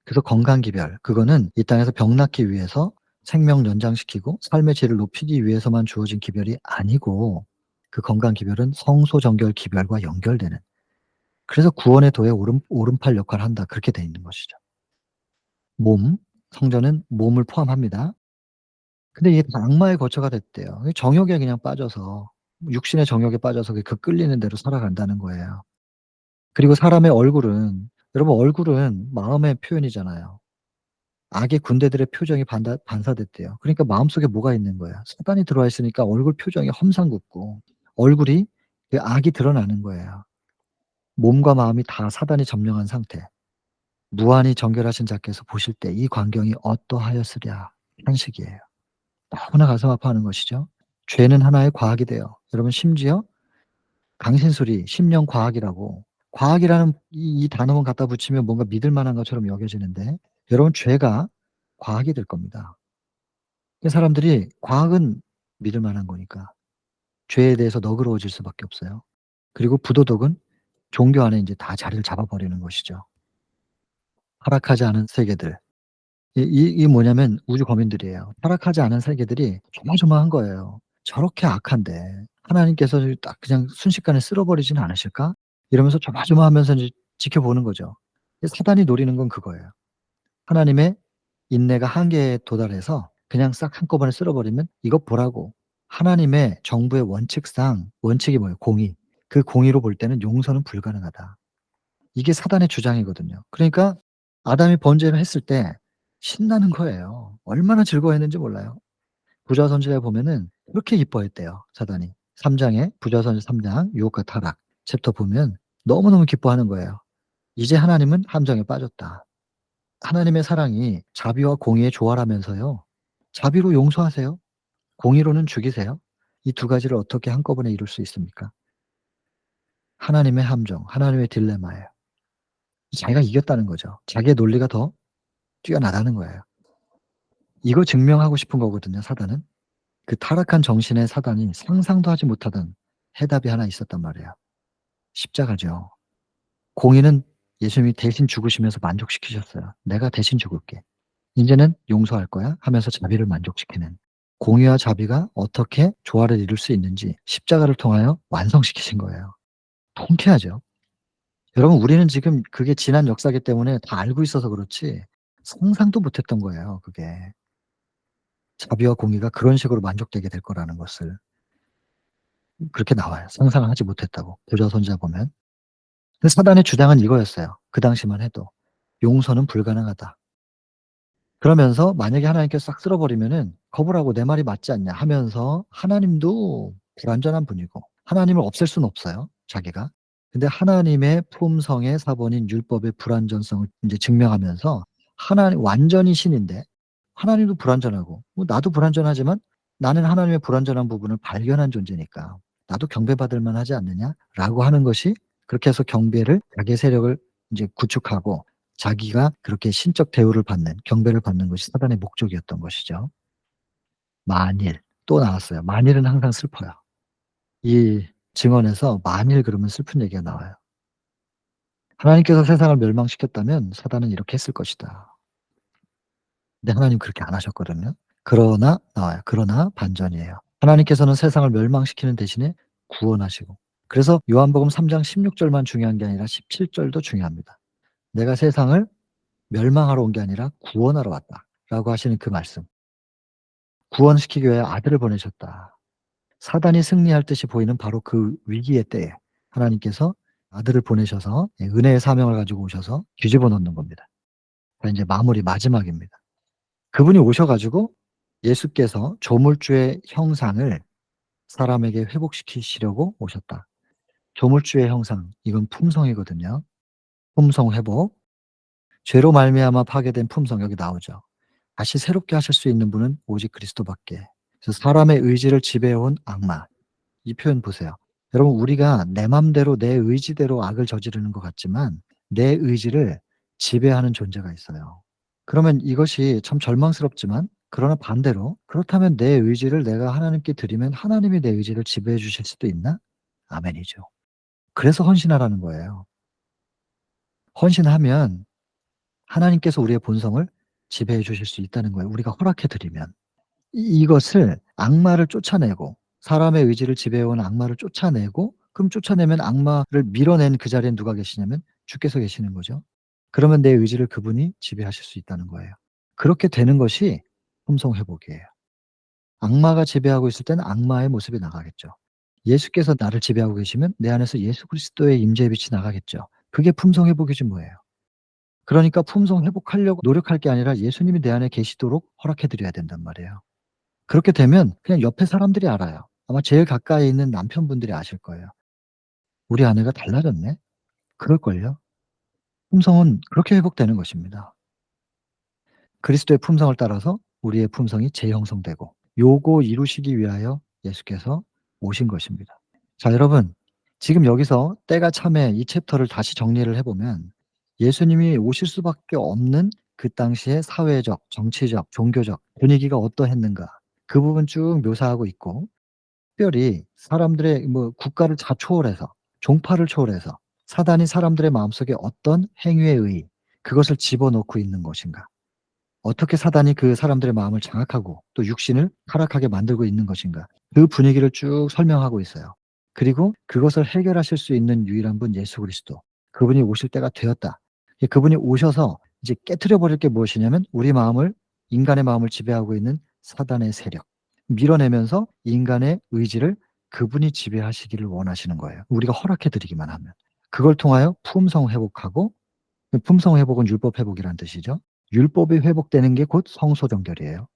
그래서 건강기별 그거는 이 땅에서 병 낫기 위해서 생명 연장시키고 삶의 질을 높이기 위해서만 주어진 기별이 아니고 그 건강기별은 성소정결 기별과 연결되는 그래서 구원의 도에 오른팔 역할을 한다 그렇게 돼 있는 것이죠. 몸, 성전은 몸을 포함합니다. 근데 이게 다 악마의 거처가 됐대요. 이 정욕에 그냥 빠져서 육신의 정욕에 빠져서 그 끌리는 대로 살아간다는 거예요. 그리고 사람의 얼굴은 여러분 얼굴은 마음의 표현이잖아요. 악의 군대들의 표정이 반사됐대요. 그러니까 마음속에 뭐가 있는 거야. 사단이 들어와 있으니까 얼굴 표정이 험상궂고 얼굴이 그 악이 드러나는 거예요. 몸과 마음이 다 사단이 점령한 상태. 무한히 정결하신 자께서 보실 때 이 광경이 어떠하였으랴 한식이에요. 너무나 가슴 아파하는 것이죠. 죄는 하나의 과학이 돼요. 여러분 심지어 강신술이 심령과학이라고 과학이라는 이 단어만 갖다 붙이면 뭔가 믿을 만한 것처럼 여겨지는데 여러분 죄가 과학이 될 겁니다. 그 사람들이 과학은 믿을 만한 거니까 죄에 대해서 너그러워질 수밖에 없어요. 그리고 부도덕은 종교 안에 인제 다 자리를 잡아 버리는 것이죠. 타락하지 않은 세계들. 이게 뭐냐면 우주 거민들이에요. 타락하지 않은 세계들이 조마조마한 거예요. '저렇게 악한데 하나님께서 딱 그냥 순식간에 쓸어 버리지는 않으실까?' 이러면서 조마조마하면서 이제 지켜보는 거죠. 사단이 노리는 건 그거예요. 하나님의 인내가 한계에 도달해서 그냥 싹 한꺼번에 쓸어 버리면 이것 보라고. 하나님의 정부의 원칙상 원칙이 뭐예요? 공의. 그 공의로 볼 때는 용서는 불가능하다. 이게 사단의 주장이거든요. 그러니까 아담이 번제를 했을 때 신나는 거예요. 얼마나 즐거워했는지 몰라요. 부자 선지자에 보면은 그렇게 기뻐했대요, 사단이. 3 장에 부자 선지자 3장 유혹과 타락 챕터 보면 너무너무 기뻐하는 거예요. 이제 하나님은 함정에 빠졌다. 하나님의 사랑이 자비와 공의에 조화라면서요. 자비로 용서하세요. 공의로는 죽이세요. 이 두 가지를 어떻게 한꺼번에 이룰 수 있습니까? 하나님의 함정, 하나님의 딜레마예요. 자기가 이겼다는 거죠. 자기의 논리가 더 뛰어나다는 거예요. 이거 증명하고 싶은 거거든요, 사단은. 그 타락한 정신의 사단이 상상도 하지 못하던 해답이 하나 있었단 말이에요. 십자가죠. 공의는 예수님이 대신 죽으시면서 만족시키셨어요. "내가 대신 죽을게. 인제는 용서할 거야." 하면서 자비를 만족시키는. 공의와 자비가 어떻게 조화를 이룰 수 있는지 십자가를 통하여 완성시키신 거예요. 통쾌하죠. 여러분 우리는 지금 그게 지난 역사이기 때문에 다 알고 있어서 그렇지 상상도 못 했던 거예요 그게. 자비와 공의가 그런 식으로 만족되게 될 거라는 것을. 그렇게 나와요. 상상을 하지 못했다고 고조선지에 보면. 근데 사단의 주장은 이거였어요. 그 당시만 해도. 용서는 불가능하다. 그러면서 만약에 하나님께서 싹 쓸어 버리면은 "거부라고 내 말이 맞지 않냐." 하면서 하나님도 불완전한 분이고 하나님을 없앨 수는 없어요, 자기가. 근데 하나님의 품성의 사본인 율법의 불완전성을 인제 증명하면서 하나님 완전히 신인데 하나님도 불완전하고 나도 불완전하지만 나는 하나님의 불완전한 부분을 발견한 존재니까 '나도 경배받을 만하지 않느냐?'라고 하는 것이 그렇게 해서 경배를 자기의 세력을 인제 구축하고 자기가 그렇게 신적 대우를 받는 경배를 받는 것이 사단의 목적이었던 것이죠. 만일 또 나왔어요. 만일은 항상 슬퍼요. 이 증언에서 만일 그러면 슬픈 얘기가 나와요. 하나님께서 세상을 멸망시켰다면 사단은 이렇게 했을 것이다. 근데 하나님 그렇게 안 하셨거든요. 그러나 나와요. 그러나 반전이에요. 하나님께서는 세상을 멸망시키는 대신에 구원하시고 그래서 요한복음 3장 16 절만 중요한 게 아니라 17 절도 중요합니다. "내가 세상을 멸망하러 온 게 아니라 구원하러 왔다."라고 하시는 그 말씀. 구원시키기 위해 아들을 보내셨다. 사단이 승리할 듯이 보이는 바로 그 위기의 때에 하나님께서 아들을 보내셔서 은혜의 사명을 가지고 오셔서 뒤집어 놓는 겁니다. 그러니까 인제 마무리 마지막입니다. 그분이 오셔 가지고 예수께서 조물주의 형상을 사람에게 회복시키시려고 오셨다. 조물주의 형상 이건 품성이거든요. 품성 회복. 죄로 말미암아 파괴된 품성 여기 나오죠. 다시 새롭게 하실 수 있는 분은 오직 그리스도밖에. 그래서 사람의 의지를 지배해 온 악마. 이 표현 보세요. 여러분 우리가 내 맘대로 내 의지대로 악을 저지르는 것 같지만 내 의지를 지배하는 존재가 있어요. 그러면 이것이 참 절망스럽지만 그러나 반대로 '그렇다면 내 의지를 내가 하나님께 드리면 하나님이 내 의지를 지배해 주실 수도 있나?' 아멘이죠. 그래서 헌신하라는 거예요. 헌신하면 하나님께서 우리의 본성을 지배해 주실 수 있다는 거예요, 우리가 허락해 드리면. 이것을 악마를 쫓아내고 사람의 의지를 지배해 온 악마를 쫓아내고 그럼 쫓아내면 악마를 밀어낸 그 자리에 누가 계시냐면 주께서 계시는 거죠. 그러면 내 의지를 그분이 지배하실 수 있다는 거예요. 그렇게 되는 것이 품성 회복이에요. 악마가 지배하고 있을 때는 악마의 모습이 나가겠죠. 예수께서 나를 지배하고 계시면 내 안에서 예수 그리스도의 임재의 빛이 나가겠죠. 그게 품성 회복이지 뭐예요. 그러니까 품성 회복하려고 노력할 게 아니라 예수님이 내 안에 계시도록 허락해 드려야 된단 말이에요. 그렇게 되면 그냥 옆에 사람들이 알아요. 아마 제일 가까이 있는 남편분들이 아실 거예요. '우리 아내가 달라졌네.' 그럴걸요. 품성은 그렇게 회복되는 것입니다. 그리스도의 품성을 따라서 우리의 품성이 재형성되고 요거 이루시기 위하여 예수께서 오신 것입니다. 자 여러분 지금 여기서 때가 참에 이 챕터를 다시 정리를 해 보면 예수님이 오실 수밖에 없는 그 당시의 사회적, 정치적, 종교적 분위기가 어떠했는가 그 부분 쭉 묘사하고 있고 특별히 사람들의 뭐 국가를 다 초월해서 종파를 초월해서 사단이 사람들의 마음속에 어떤 행위에 의해 그것을 집어넣고 있는 것인가. 어떻게 사단이 그 사람들의 마음을 장악하고 또 육신을 타락하게 만들고 있는 것인가. 그 분위기를 쭉 설명하고 있어요. 그리고 그것을 해결하실 수 있는 유일한 분 예수 그리스도. 그분이 오실 때가 되었다. 그분이 오셔서 이제 깨트려 버릴 게 무엇이냐면 우리 마음을 인간의 마음을 지배하고 있는 사단의 세력. 밀어내면서 인간의 의지를 그분이 지배하시기를 원하시는 거예요. 우리가 허락해 드리기만 하면. 그걸 통하여 품성 회복하고 그 품성 회복은 율법 회복이란 뜻이죠. 율법이 회복되는 게 곧 성소 정결이에요.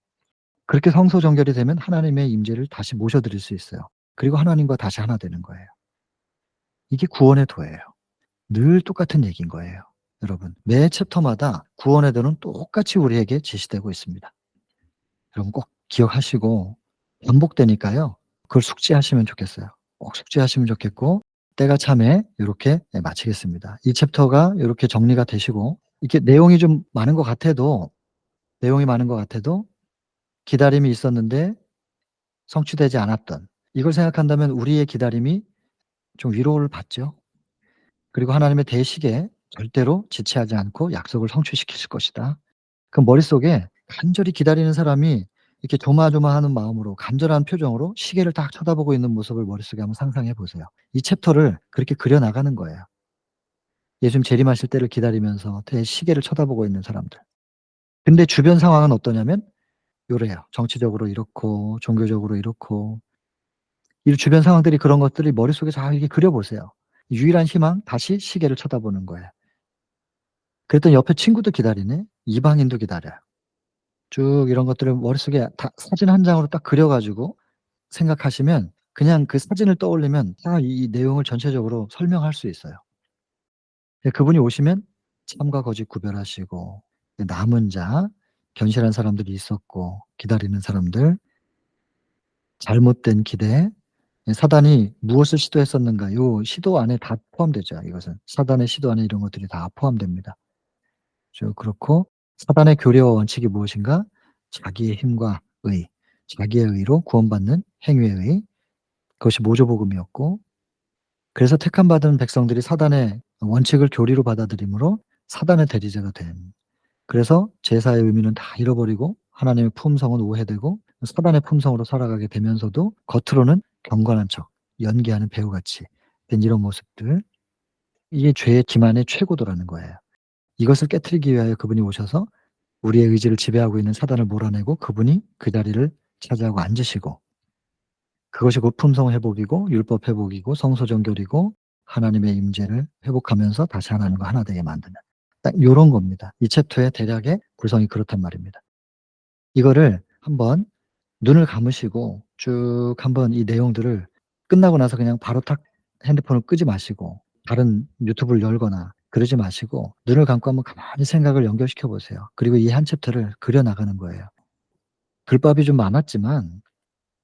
그렇게 성소 정결이 되면 하나님의 임재를 다시 모셔 드릴 수 있어요. 그리고 하나님과 다시 하나 되는 거예요. 이게 구원의 도예요. 늘 똑같은 얘기인 거예요. 여러분 매 챕터마다 구원의 도는 똑같이 우리에게 제시되고 있습니다. 여러분 꼭 기억하시고 반복되니까요. 그걸 숙지하시면 좋겠어요. 꼭 숙지하시면 좋겠고 때가 참에 요렇게 마치겠습니다. 이 챕터가 요렇게 정리가 되시고 이렇게 내용이 많은 것 같아도 기다림이 있었는데 성취되지 않았던 이걸 생각한다면 우리의 기다림이 좀 위로를 받죠. 그리고 하나님의 대식에 절대로 지체하지 않고 약속을 성취시키실 것이다. 그 머릿속에 간절히 기다리는 사람이 이렇게 조마조마하는 마음으로 간절한 표정으로 시계를 딱 쳐다보고 있는 모습을 머릿속에 한번 상상해 보세요. 이 챕터를 그렇게 그려 나가는 거예요. 예수님 재림하실 때를 기다리면서 시계를 쳐다보고 있는 사람들. 근데 주변 상황은 어떠냐면 요래요. 정치적으로 이렇고 종교적으로 이렇고 이 주변 상황들이 그런 것들이 머릿속에 잘 이렇게 그려 보세요. 유일한 희망 다시 시계를 쳐다보는 거예요. 그랬더니 옆에 친구도 기다리네. 이방인도 기다려요. 쭉 이런 것들을 머릿속에 다 사진 한 장으로 딱 그려 가지고 생각하시면 그냥 그 사진을 떠올리면 다 이 내용을 전체적으로 설명할 수 있어요. 예, 그분이 오시면 참과 거짓 구별하시고 그 남은 자, 견실한 사람들이 있었고 기다리는 사람들, 잘못된 기대, 예, 사단이 무엇을 시도했었는가 요 시도 안에 다 포함되죠 이것은. 사단의 시도 안에 이런 것들이 다 포함됩니다. 그렇고 사단의 교리와 원칙이 무엇인가? 자기의 힘과 의, 자기의 의로 구원받는 행위의 의, 그것이 모조복음이었고 그래서 택함 받은 백성들이 사단의 원칙을 교리로 받아들이므로 사단의 대리자가 된, 그래서 제사의 의미는 다 잃어버리고 하나님의 품성은 오해되고 사단의 품성으로 살아가게 되면서도 겉으로는 경건한 척 연기하는 배우같이 된 이런 모습들, 이게 죄의 기만의 최고도라는 거예요. 이것을 깨트리기 위하여 그분이 오셔서 우리의 의지를 지배하고 있는 사단을 몰아내고 그분이 그 자리를 차지하고 앉으시고, 그것이 곧 품성 회복이고 율법 회복이고 성소 정결이고 하나님의 임재를 회복하면서 다시 하나님과 하나 되게 만드는 딱 요런 겁니다. 이 챕터의 대략의 구성이 그렇단 말입니다. 이거를 한번 눈을 감으시고 쭉 한번 이 내용들을 끝나고 나서 그냥 바로 탁 핸드폰을 끄지 마시고 다른 유튜브를 열거나 그러지 마시고 눈을 감고 한번 가만히 생각을 연결시켜 보세요. 그리고 이 한 챕터를 그려 나가는 거예요. 글밥이 좀 많았지만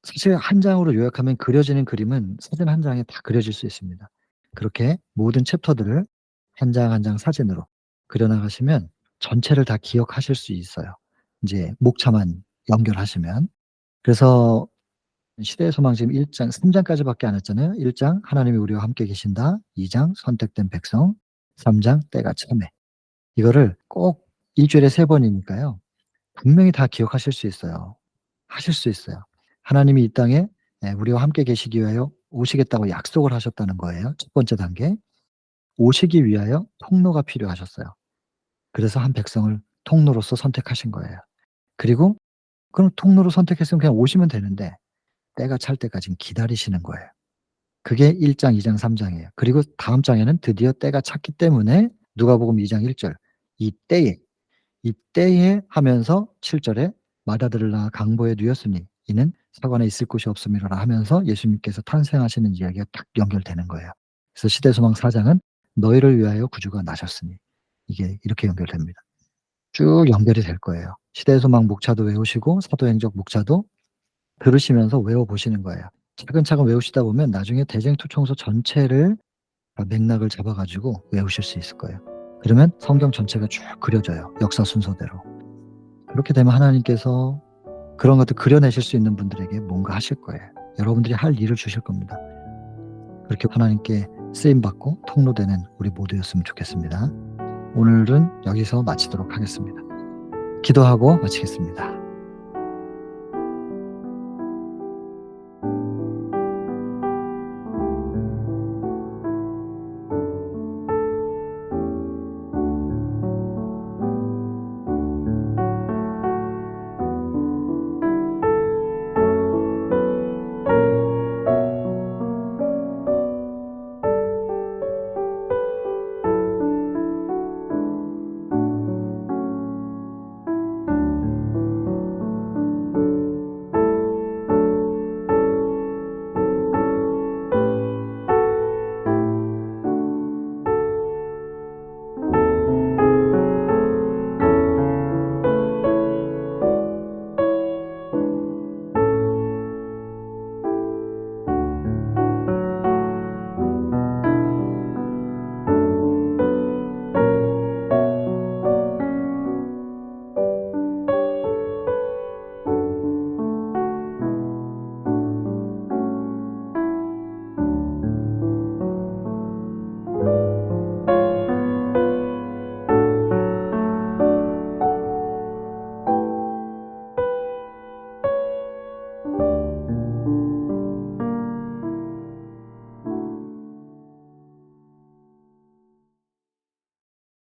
사실 한 장으로 요약하면 그려지는 그림은 사진 한 장에 다 그려질 수 있습니다. 그렇게 모든 챕터들을 한 장 한 장 사진으로 그려 나가시면 전체를 다 기억하실 수 있어요, 인제 목차만 연결하시면. 그래서 시대의 소망 지금 1 장 3 장까지밖에 안 했잖아요. 1 장 하나님이 우리와 함께 계신다. 2 장 선택된 백성. 3 장 때가 참에. 이거를 꼭 1 주일에 3 번이니까요. 분명히 다 기억하실 수 있어요. 하실 수 있어요. 하나님이 이 땅에 예 우리와 함께 계시기 위하여 오시겠다고 약속을 하셨다는 거예요, 첫 번째 단계. 오시기 위하여 통로가 필요하셨어요. 그래서 한 백성을 통로로서 선택하신 거예요. 그리고 그럼 통로로 선택했으면 그냥 오시면 되는데 때가 찰 때까지는 기다리시는 거예요. 그게 1 장, 2 장, 3 장이에요. 그리고 다음 장에는 드디어 때가 찼기 때문에 누가복음 2장 1 절 이 때에, 이 때에 하면서 7 절에 마다들라 강보에 누웠으니 이는 사관에 있을 곳이 없음이로라 하면서 예수님께서 탄생하시는 이야기가 딱 연결되는 거예요. 그래서 시대소망 4 장은 너희를 위하여 구주가 나셨으니 이게 이렇게 연결됩니다. 쭉 연결이 될 거예요. 시대소망 목차도 외우시고 사도행적 목차도 들으시면서 외워 보시는 거예요. 차근차근 외우시다 보면 나중에 대쟁투총서 전체를 맥락을 잡아 가지고 외우실 수 있을 거예요. 그러면 성경 전체가 쭉 그려져요, 역사 순서대로. 그렇게 되면 하나님께서 그런 것들 그려내실 수 있는 분들에게 뭔가 하실 거예요. 여러분들이 할 일을 주실 겁니다. 그렇게 하나님께 쓰임 받고 통로되는 우리 모두였으면 좋겠습니다. 오늘은 여기서 마치도록 하겠습니다. 기도하고 마치겠습니다.